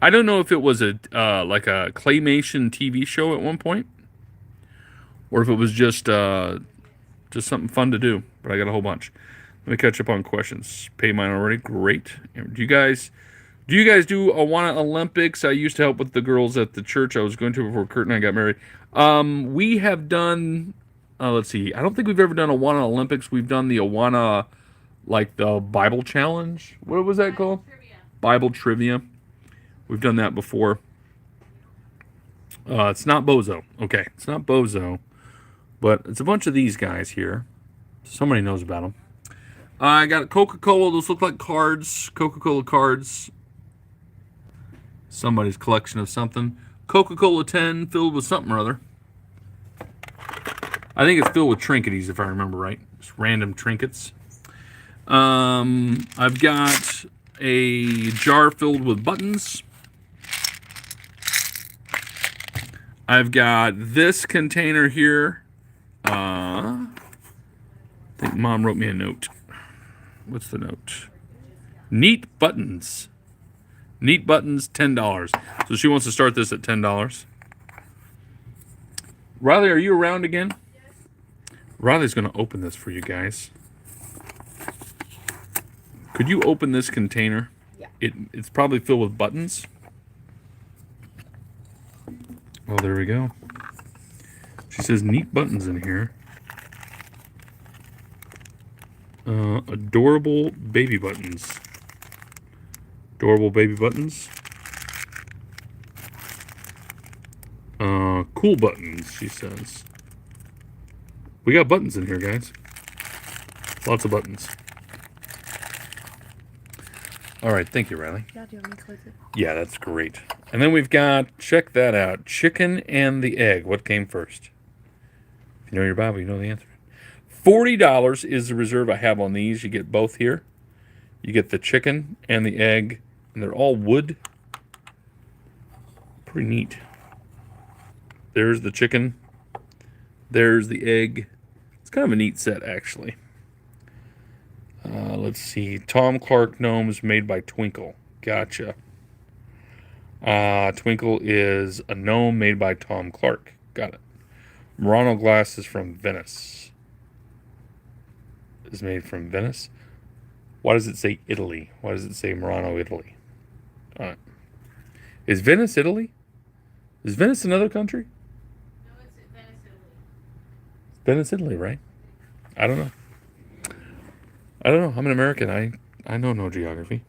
I don't know if it was a like a claymation TV show at one point, or if it was just something fun to do. But I got a whole bunch. Let me catch up on questions. Pay mine already. Great. Do you guys do Awana Olympics? I used to help with the girls at the church I was going to before Kurt and I got married. We have done. Let's see. I don't think we've ever done Awana Olympics. We've done the Awana, like the Bible Challenge. What was that called? Trivia. Bible Trivia. We've done that before. It's not Bozo. Okay, it's not Bozo, but it's a bunch of these guys here. Somebody knows about them. I got Coca-Cola. Those look like cards. Coca-Cola cards. Somebody's collection of something. Coca-Cola 10 filled with something or other. I think it's filled with trinkets, if I remember right. Just random trinkets. I've got a jar filled with buttons. I've got this container here. I think Mom wrote me a note. What's the note? Neat buttons. Neat buttons, $10. So she wants to start this at $10. Riley, are you around again? Yes. Riley's going to open this for you guys. Could you open this container? Yeah. It's probably filled with buttons. Oh, there we go. She says neat buttons in here. Adorable baby buttons. Adorable baby buttons. Cool buttons, she says. We got buttons in here, guys. Lots of buttons. All right, thank you, Riley. Yeah, do you want me to close it? Yeah, that's great. And then we've got, check that out, chicken and the egg. What came first? If you know your Bible, you know the answer. $40 is the reserve I have on these. You get both here. You get the chicken and the egg, and they're all wood. Pretty neat. There's the chicken. There's the egg. It's kind of a neat set, actually. Let's see. Tom Clark gnomes made by Twinkle. Gotcha. Twinkle is a gnome made by Tom Clark. Got it. Murano glass is from Venice. Is made from Venice. Why does it say Italy? Why does it say Murano, Italy? All right. Is Venice Italy? Is Venice another country? No, it's Venice, Italy. It's Venice, Italy, right? I don't know. I'm an American. I know no geography.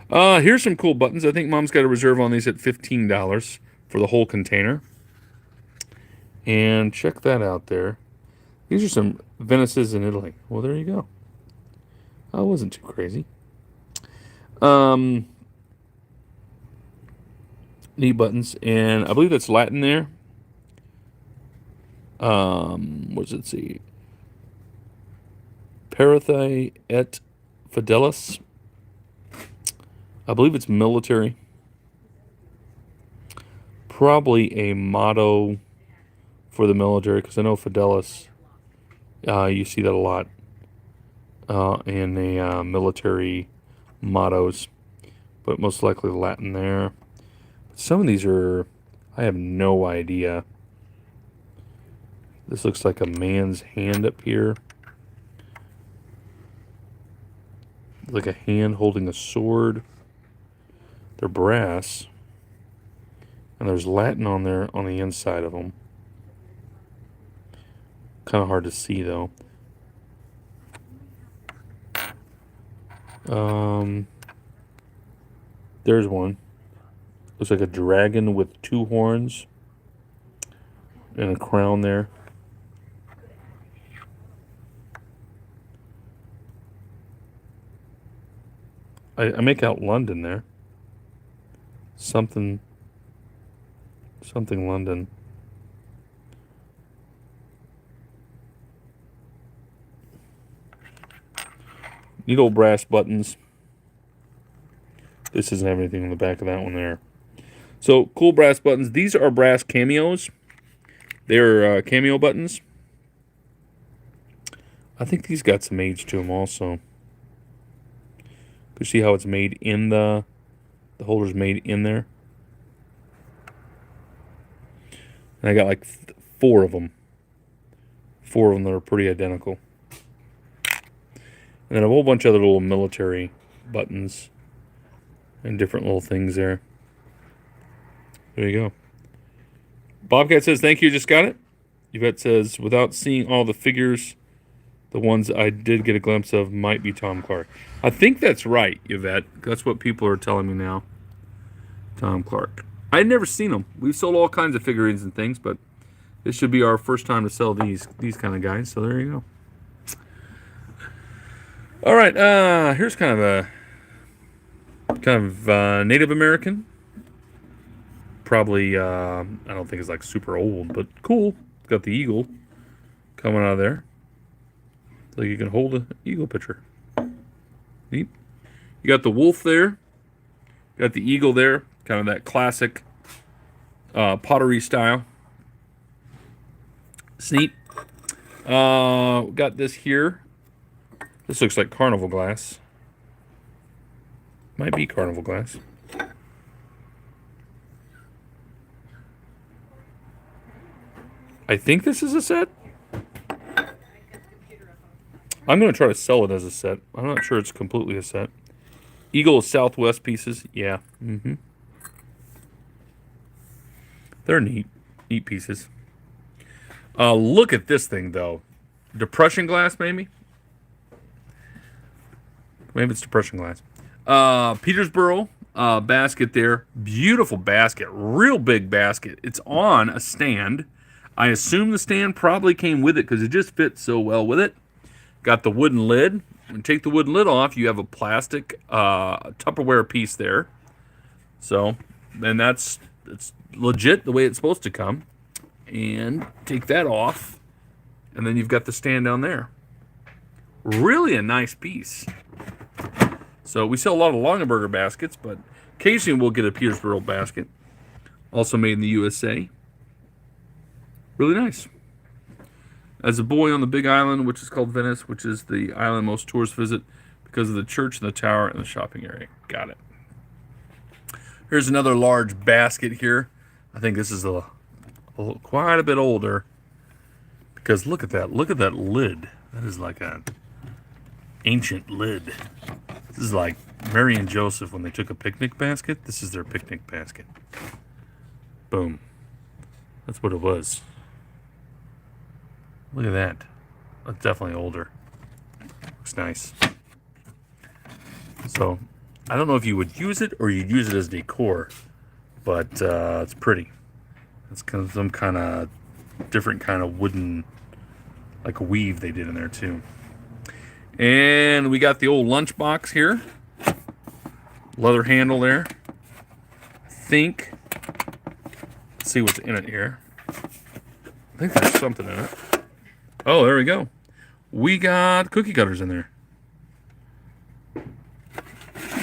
Here's some cool buttons. I think Mom's got a reserve on these at $15 for the whole container. And check that out there. These are some Venices in Italy. Well, there you go. I wasn't too crazy. Neat buttons. And I believe that's Latin there. What does it say? Parathae et Fidelis. I believe it's military. Probably a motto for the military, because I know Fidelis, you see that a lot in the military mottos, but most likely Latin there. Some of these are, I have no idea. This looks like a man's hand up here. Like a hand holding a sword. They're brass. And there's Latin on there on the inside of them. Kind of hard to see though. There's one. Looks like a dragon with two horns. And a crown there. I make out London there. Something London. Neat old brass buttons. This doesn't have anything on the back of that one there. So, cool brass buttons. These are brass cameos. They're cameo buttons. I think these got some age to them also. You see how it's made in the holder's made in there. And I got like 4 of them. 4 of them that are pretty identical. And then a whole bunch of other little military buttons and different little things there. There you go. Bobcat says, thank you, just got it. Yvette says, without seeing all the figures, the ones I did get a glimpse of might be Tom Clark. I think that's right, Yvette. That's what people are telling me now. Tom Clark. I had never seen them. We've sold all kinds of figurines and things, but this should be our first time to sell these kind of guys. So there you go. All right, here's kind of Native American. Probably, I don't think it's like super old, but cool. It's got the eagle coming out of there. So you can hold an eagle picture. Neat. You got the wolf there. You got the eagle there. Kind of that classic pottery style. It's neat. Got this here. This looks like carnival glass. Might be carnival glass. I think this is a set. I'm going to try to sell it as a set. I'm not sure it's completely a set. Eagle Southwest pieces. Yeah. Mm-hmm. They're neat. Neat pieces. Look at this thing, though. Depression glass, maybe? Maybe it's depression glass. Petersboro basket there. Beautiful basket. Real big basket. It's on a stand. I assume the stand probably came with it because it just fits so well with it. Got the wooden lid. When you take the wooden lid off, you have a plastic Tupperware piece there. So, And it's legit the way it's supposed to come. And take that off. And then you've got the stand down there. Really a nice piece. So we sell a lot of Longaberger baskets, but occasionally we'll get a Petersboro basket. Also made in the USA. Really nice. As a boy on the Big Island, which is called Venice, which is the island most tourists visit because of the church and the tower and the shopping area. Got it. Here's another large basket here. I think this is quite a bit older. Because look at that. Look at that lid. That is like an ancient lid. This is like Mary and Joseph when they took a picnic basket. This is their picnic basket. Boom. That's what it was. Look at that. That's definitely older. Looks nice. So, I don't know if you would use it or you'd use it as decor, but it's pretty. It's kind of some kind of different kind of wooden, like a weave they did in there too. And we got the old lunchbox here. Leather handle there. I think. Let's see what's in it here. I think there's something in it. Oh, there we go. We got cookie cutters in there.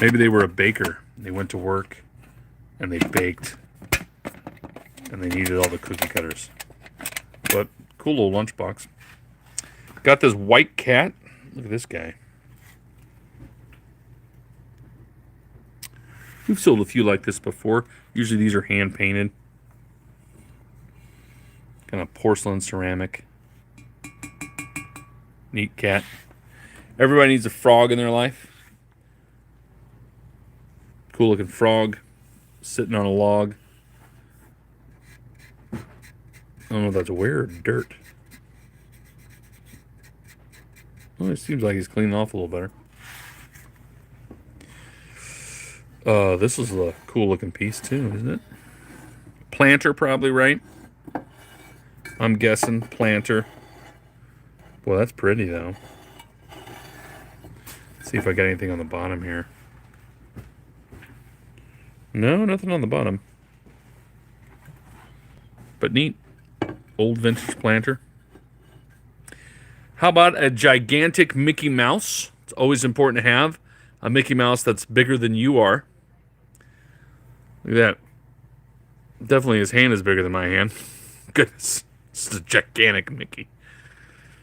Maybe they were a baker. They went to work and they baked and they needed all the cookie cutters. But cool little lunchbox. Got this white cat. Look at this guy. We've sold a few like this before. Usually these are hand painted. Kind of porcelain ceramic. Neat cat. Everybody needs a frog in their life. Cool looking frog. Sitting on a log. I don't know if that's where or dirt. Well, it seems like he's cleaning off a little better. This is a cool looking piece too, isn't it? Planter, probably, right? I'm guessing planter. Boy, that's pretty though. Let's see if I got anything on the bottom here. No, nothing on the bottom. But neat. Old vintage planter. How about a gigantic Mickey Mouse? It's always important to have a Mickey Mouse that's bigger than you are. Look at that. Definitely his hand is bigger than my hand. Goodness. This is a gigantic Mickey.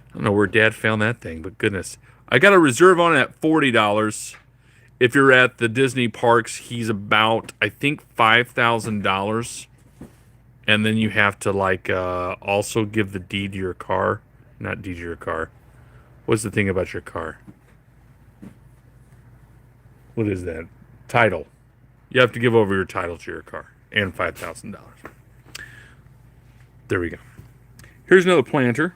I don't know where Dad found that thing, but goodness. I got a reserve on it at $40. If you're at the Disney parks, he's about, I think, $5,000. And then you have to, like, also give the deed to your car. Not deed to your car. What's the thing about your car? What is that? Title. You have to give over your title to your car. And $5,000. There we go. Here's another planter.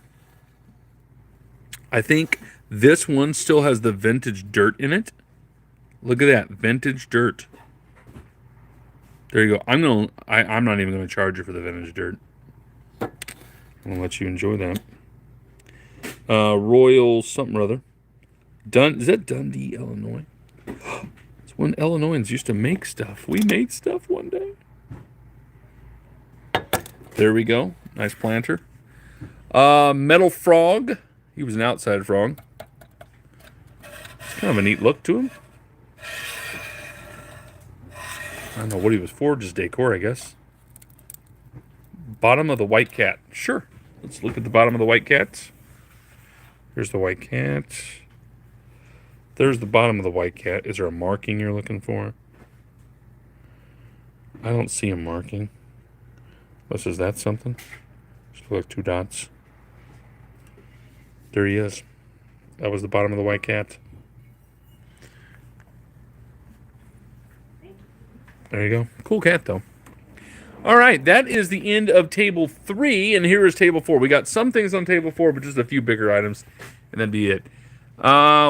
I think this one still has the vintage dirt in it. Look at that. Vintage dirt. There you go. I'm not even going to charge you for the vintage dirt. I'm going to let you enjoy that. Royal something or other. Is that Dundee, Illinois? It's when Illinoisans used to make stuff. We made stuff one day. There we go. Nice planter. Metal frog. He was an outside frog. Kind of a neat look to him. I don't know what he was for, just decor, I guess. Bottom of the white cat. Sure. Let's look at the bottom of the white cat. Here's the white cat. There's the bottom of the white cat. Is there a marking you're looking for? I don't see a marking. Unless is that something? Just look like two dots. There he is. That was the bottom of the white cat. There you go. Cool cat, though. All right, that is the end of table 3, and here is table 4. We got some things on table 4, but just a few bigger items, and that'd be it.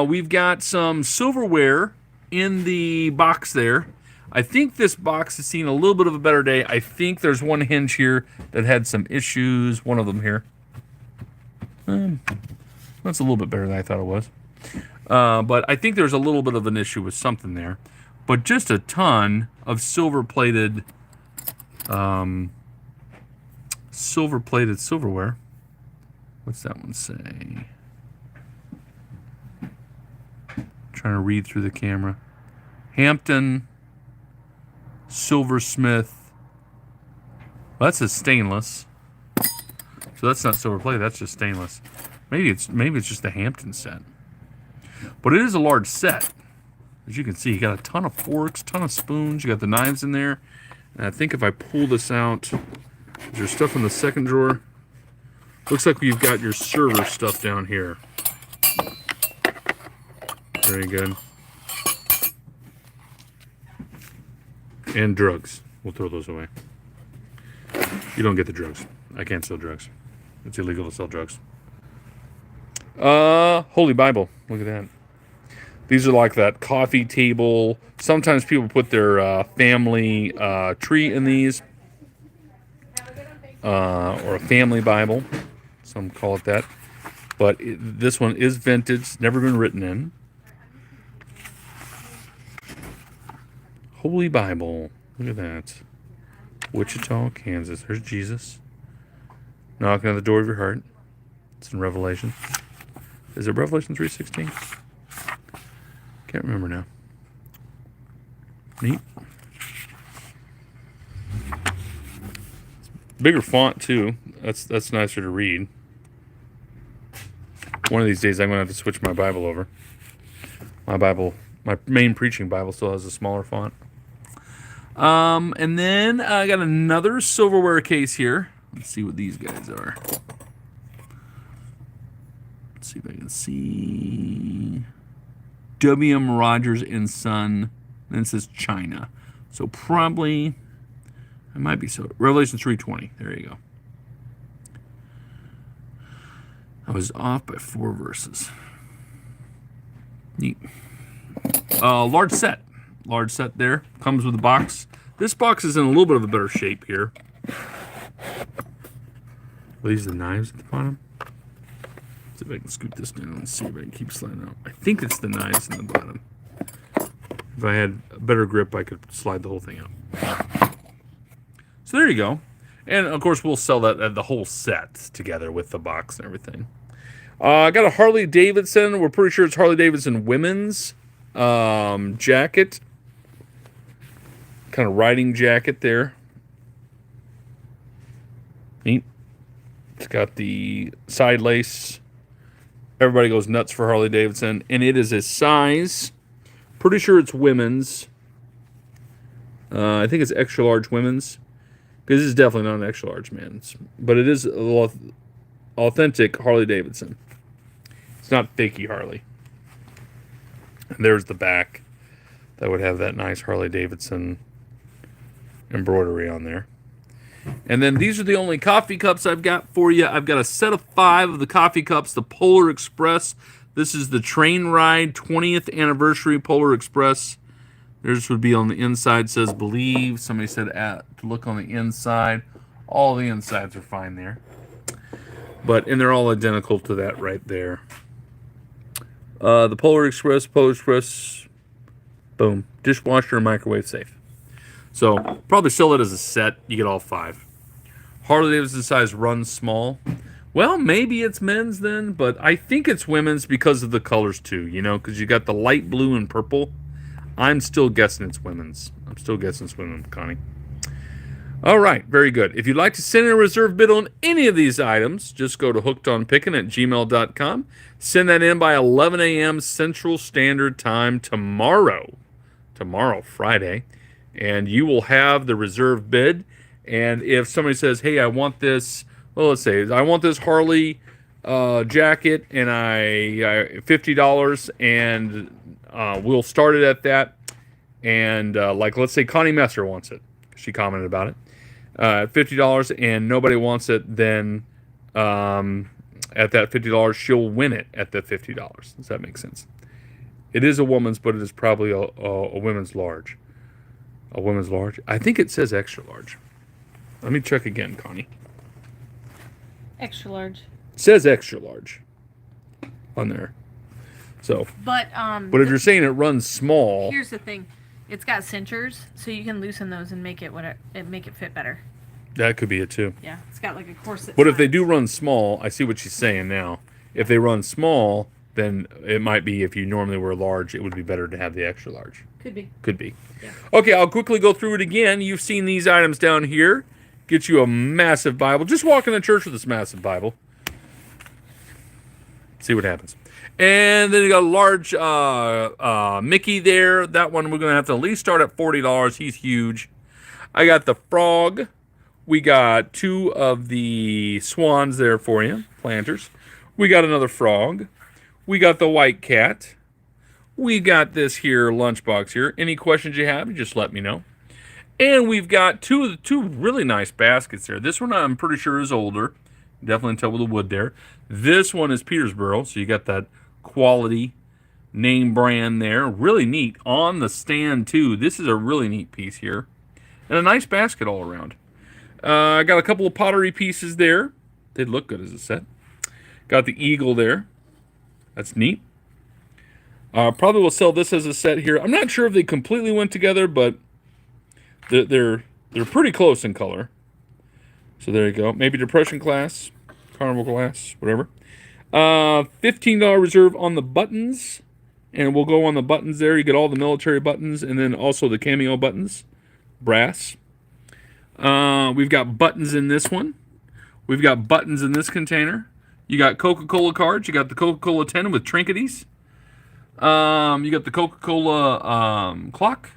We've got some silverware in the box there. I think this box has seen a little bit of a better day. I think there's one hinge here that had some issues. One of them here. That's a little bit better than I thought it was. But I think there's a little bit of an issue with something there. But just a ton of silver-plated Silver-plated silverware. What's that one say? Trying to read through the camera. Hampton Silversmith. Well, that's a stainless. So that's not silver plated. That's just stainless. Maybe it's just the Hampton set. But it is a large set. As you can see, you got a ton of forks, ton of spoons. You got the knives in there. And I think if I pull this out, there's stuff in the second drawer. Looks like you've got your server stuff down here. Very good. And drugs. We'll throw those away. You don't get the drugs. I can't sell drugs. It's illegal to sell drugs. Holy Bible. Look at that. These are like that coffee table. Sometimes people put their family tree in these. Or a family Bible. Some call it that. But this one is vintage. Never been written in. Holy Bible. Look at that. Wichita, Kansas. There's Jesus. Knocking on the door of your heart. It's in Revelation. Is it Revelation 3:16? Can't remember now. Neat. Bigger font too. That's nicer to read. One of these days I'm going to have to switch my Bible over. My main preaching Bible still has a smaller font. And then I got another silverware case here. Let's see what these guys are. Let's see if I can see. W.M. Rogers and Son. Then it says China. So probably, it might be so. Revelation 3:20. There you go. I was off by 4 verses. Neat. Large set. Large set there. Comes with a box. This box is in a little bit of a better shape here. Are these the knives at the bottom? See if I can scoop this down and see if I can keep sliding out. I think it's the knives in the bottom. If I had a better grip, I could slide the whole thing out. So there you go. And of course, we'll sell that the whole set together with the box and everything. I got a Harley Davidson. We're pretty sure it's Harley Davidson women's jacket. Kind of riding jacket there. Neat. It's got the side lace. Everybody goes nuts for Harley Davidson. And it is a size. Pretty sure it's women's. I think it's extra large women's. Because this is definitely not an extra large men's. But it is authentic Harley Davidson. It's not fakey Harley. And there's the back. That would have that nice Harley Davidson embroidery on there. And then these are the only coffee cups I've got for you. I've got a set of 5 of the coffee cups, the Polar Express. This is the Train Ride 20th Anniversary Polar Express. Theirs would be on the inside, says believe. Somebody said to look on the inside. All the insides are fine there. And they're all identical to that right there. The Polar Express, boom. Dishwasher and microwave safe. So, probably sell it as a set. You get all 5. Harley Davidson size runs small. Well, maybe it's men's then, but I think it's women's because of the colors too, because you got the light blue and purple. I'm still guessing it's women's. I'm still guessing it's women's, Connie. All right, very good. If you'd like to send in a reserve bid on any of these items, just go to HookedOnPickin@gmail.com. Send that in by 11 a.m. Central Standard Time tomorrow, Friday, and you will have the reserve bid. And if somebody says, hey, I want this, well, let's say, I want this Harley jacket, and I $50, and we'll start it at that. And let's say Connie Messer wants it. She commented about it. $50, and nobody wants it, then at that $50, she'll win it at the $50. Does that make sense? It is a woman's, but it is probably a women's large. A women's large? I think it says extra large. Let me check again, Connie. Extra large. It says extra large on there. So, But but if you're saying it runs small, here's the thing. It's got cinchers, so you can loosen those and make it fit better. That could be it too. Yeah, it's got like a corset. But if they do run small, I see what she's saying now. If they run small, then it might be if you normally wear large, it would be better to have the extra large. Could be. Could be. Yeah. Okay, I'll quickly go through it again. You've seen these items down here. Get you a massive Bible. Just walk in the church with this massive Bible. See what happens. And then you got a large Mickey there. That one we're going to have to at least start at $40. He's huge. I got the frog. We got 2 of the swans there for you, planters. We got another frog. We got the white cat. We got this here lunchbox here. Any questions you have, just let me know. And we've got two really nice baskets there. This one I'm pretty sure is older. Definitely tell with the wood there. This one is Petersboro, so you got that quality name brand there. Really neat on the stand too. This is a really neat piece here. And a nice basket all around. I got a couple of pottery pieces there. They'd look good as a set. Got the eagle there. That's neat. Probably will sell this as a set here. I'm not sure if they completely went together, but they're pretty close in color. So there you go. Maybe Depression class, Carnival class, whatever. $15 reserve on the buttons. And we'll go on the buttons there. You get all the military buttons and then also the cameo buttons. Brass. We've got buttons in this one. We've got buttons in this container. You got Coca-Cola cards. You got the Coca-Cola 10 with trinkets. You got the Coca-Cola clock.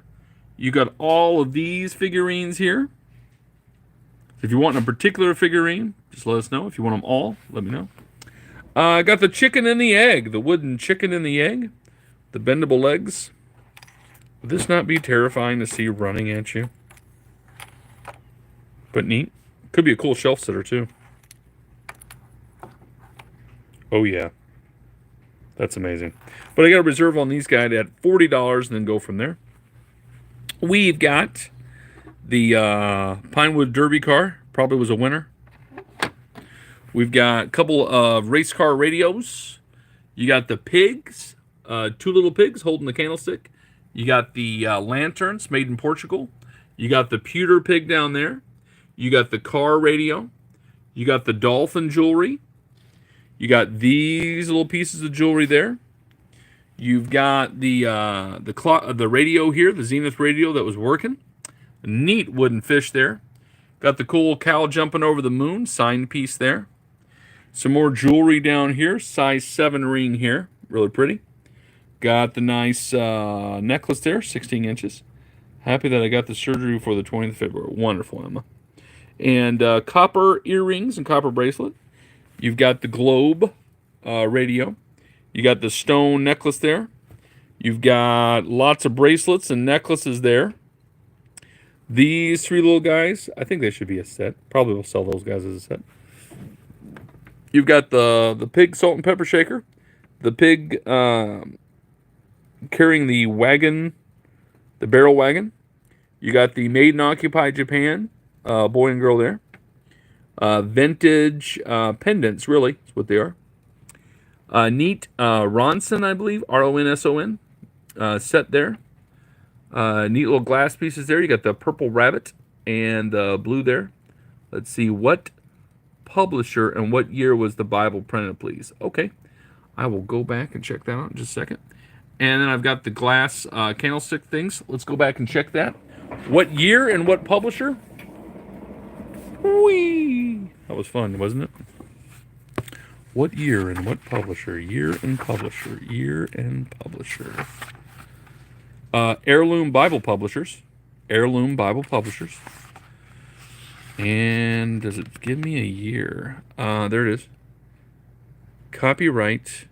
You got all of these figurines here. If you want a particular figurine, just let us know. If you want them all, let me know. I got the chicken and the egg. The wooden chicken and the egg. The bendable legs. Would this not be terrifying to see running at you? But neat. Could be a cool shelf sitter too. Oh yeah. That's amazing. But I got a reserve on these guys at $40 and then go from there. We've got the Pinewood Derby car. Probably was a winner. We've got a couple of race car radios. You got the pigs. 2 little pigs holding the candlestick. You got the lanterns made in Portugal. You got the pewter pig down there. You got the car radio. You got the dolphin jewelry. You got these little pieces of jewelry there. You've got the radio here, the Zenith radio that was working. A neat wooden fish there. Got the cool cow jumping over the moon, signed piece there. Some more jewelry down here, size 7 ring here, really pretty. Got the nice necklace there, 16 inches. Happy that I got the surgery before the 20th of February. Wonderful, Emma. And copper earrings and copper bracelet. You've got the globe radio. You got the stone necklace there. You've got lots of bracelets and necklaces there. These 3 little guys, I think they should be a set. Probably will sell those guys as a set. You've got the pig salt and pepper shaker. The pig carrying the wagon, the barrel wagon. You got the Made in Occupy Japan boy and girl there. Vintage pendants, really, is what they are. Neat Ronson, I believe, Ronson set there. Neat little glass pieces there. You got the purple rabbit and the blue there. Let's see, what publisher and what year was the Bible printed, please? Okay, I will go back and check that out in just a second. And then I've got the glass candlestick things. Let's go back and check that. What year and what publisher? Whee! That was fun, wasn't it? What year and what publisher? Year and publisher. Year and publisher. Heirloom Bible Publishers. Heirloom Bible Publishers. And does it give me a year? There it is. Copyright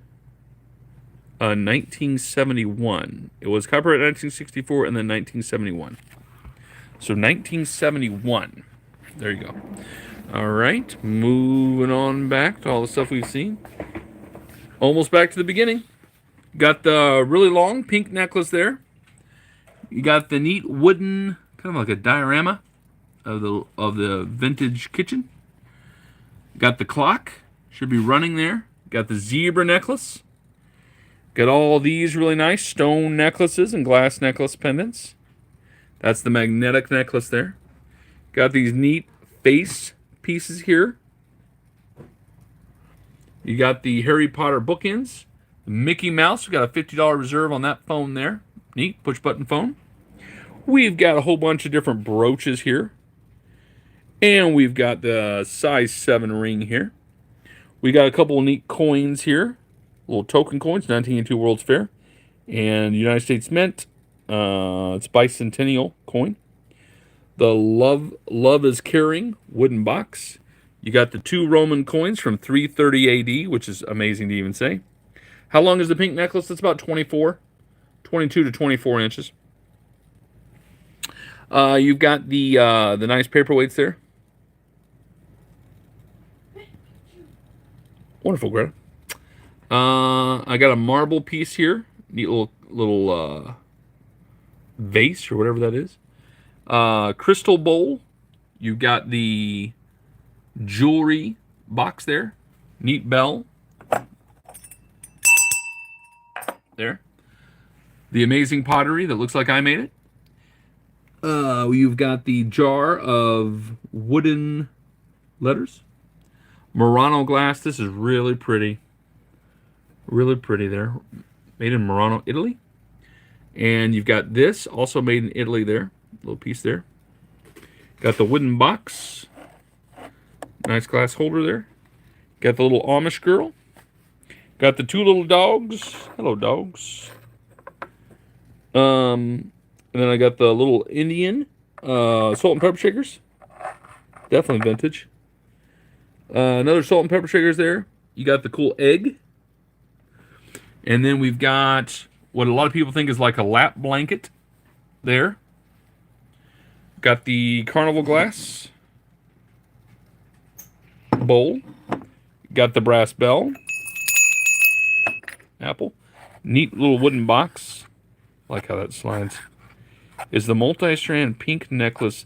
1971. It was copyright 1964 and then 1971. So 1971. There you go. All right, moving on back to all the stuff we've seen. Almost back to the beginning. Got the really long pink necklace there. You got the neat wooden, kind of like a diorama of the vintage kitchen. Got the clock, should be running there. Got the zebra necklace. Got all these really nice stone necklaces and glass necklace pendants. That's the magnetic necklace there. Got these neat face pieces here. You got the Harry Potter bookends. The Mickey Mouse. We got a $50 reserve on that phone there. Neat push button phone. We've got a whole bunch of different brooches here. And we've got the size 7 ring here. We got a couple of neat coins here. Little token coins, 1902 World's Fair. And United States Mint. It's bicentennial coin. The Love is Caring wooden box. You got the 2 Roman coins from 330 AD, which is amazing to even say. How long is the pink necklace? It's about 22 to 24 inches. You've got the nice paperweights there. Wonderful, Greta. I got a marble piece here. Neat little vase or whatever that is. Crystal bowl. You've got the jewelry box there. Neat bell. There. The amazing pottery that looks like I made it. You've got the jar of wooden letters. Murano glass. This is really pretty. Really pretty there. Made in Murano, Italy. And you've got this, also made in Italy there. Little piece there. Got the wooden box. Nice glass holder there. Got the little Amish girl. Got the 2 little dogs. Hello, dogs. And then I got the little Indian salt and pepper shakers. Definitely vintage. Another salt and pepper shakers there. You got the cool egg. And then we've got what a lot of people think is like a lap blanket there. Got the carnival glass bowl. Got the brass bell. Apple. Neat little wooden box. I like how that slides. Is the multi-strand pink necklace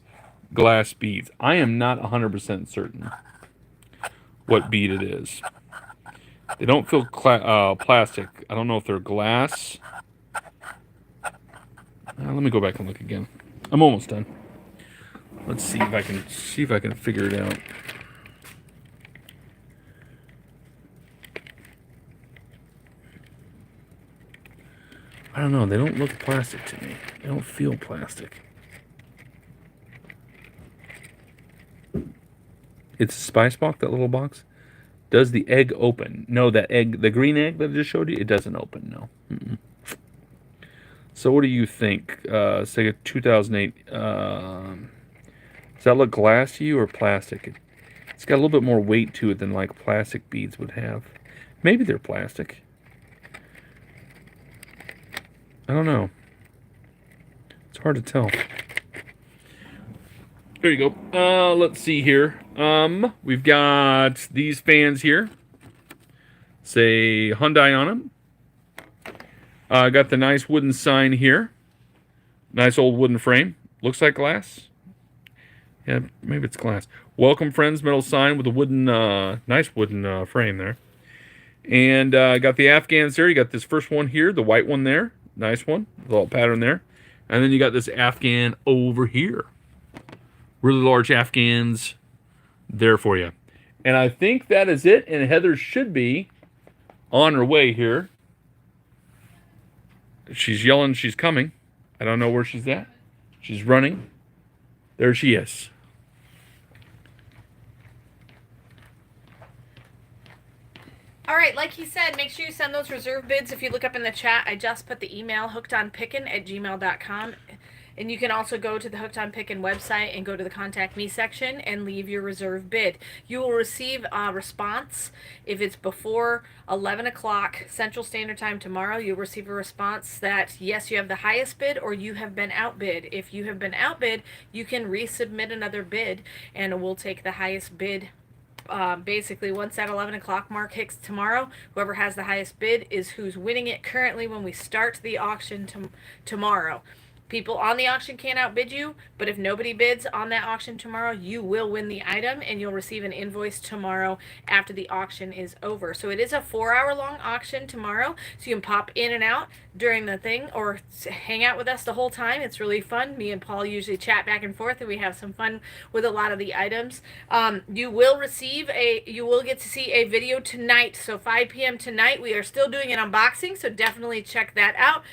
glass beads. I am not 100% certain what bead it is. They don't feel plastic. I don't know if they're glass. Let me go back and look again. I'm almost done. Let's see if I can figure it out. I don't know. They don't look plastic to me. They don't feel plastic. It's a spice box, that little box. Does the egg open? No, that egg, the green egg that I just showed you, it doesn't open, no. Mm-mm. So what do you think? It's like a 2008. Does that look glass to you or plastic? It's got a little bit more weight to it than like plastic beads would have. Maybe they're plastic. I don't know. It's hard to tell. There you go. Let's see here. We've got these fans here. Say Hyundai on them. Got the nice wooden sign here. Nice old wooden frame. Looks like glass. Yeah, maybe it's glass. Welcome, friends. Metal sign with a wooden, nice wooden frame there. And got the Afghans there. You got this first one here, the white one there. Nice one. The little pattern there. And then you got this Afghan over here. Really large Afghans there for you. And I think that is it. And Heather should be on her way here. She's yelling she's coming. I don't know where she's at. She's running. There she is. All right, like he said, make sure you send those reserve bids. If you look up in the chat, I just put the email HookedOnPickin@gmail.com. And you can also go to the Hooked on Pickin website and go to the Contact Me section and leave your reserve bid. You will receive a response. If it's before 11 o'clock Central Standard Time tomorrow, you'll receive a response that, yes, you have the highest bid or you have been outbid. If you have been outbid, you can resubmit another bid and we'll take the highest bid. Basically, once that 11 o'clock mark hits tomorrow, whoever has the highest bid is who's winning it currently when we start the auction tomorrow. People on the auction can't outbid you, but if nobody bids on that auction tomorrow, you will win the item and you'll receive an invoice tomorrow after the auction is over. So it is a 4-hour long auction tomorrow, so you can pop in and out during the thing or hang out with us the whole time. It's really fun. Me and Paul usually chat back and forth and we have some fun with a lot of the items. You will get to see a video tonight. So 5 p.m. tonight, we are still doing an unboxing, so definitely check that out.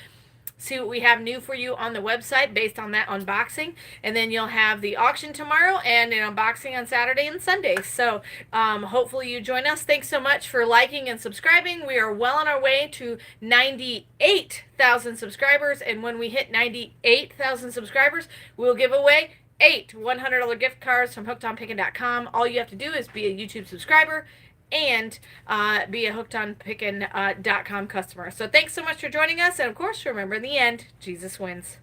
See what we have new for you on the website based on that unboxing, and then you'll have the auction tomorrow and an unboxing on Saturday and Sunday. So hopefully you join us. Thanks so much for liking and subscribing. We are well on our way to 98,000 subscribers, and when we hit 98,000 subscribers, we'll give away 8 $100 gift cards from HookedOnPickin.com. All you have to do is be a YouTube subscriber and be a HookedOnPickin.com customer. So thanks so much for joining us. And of course, remember in the end, Jesus wins.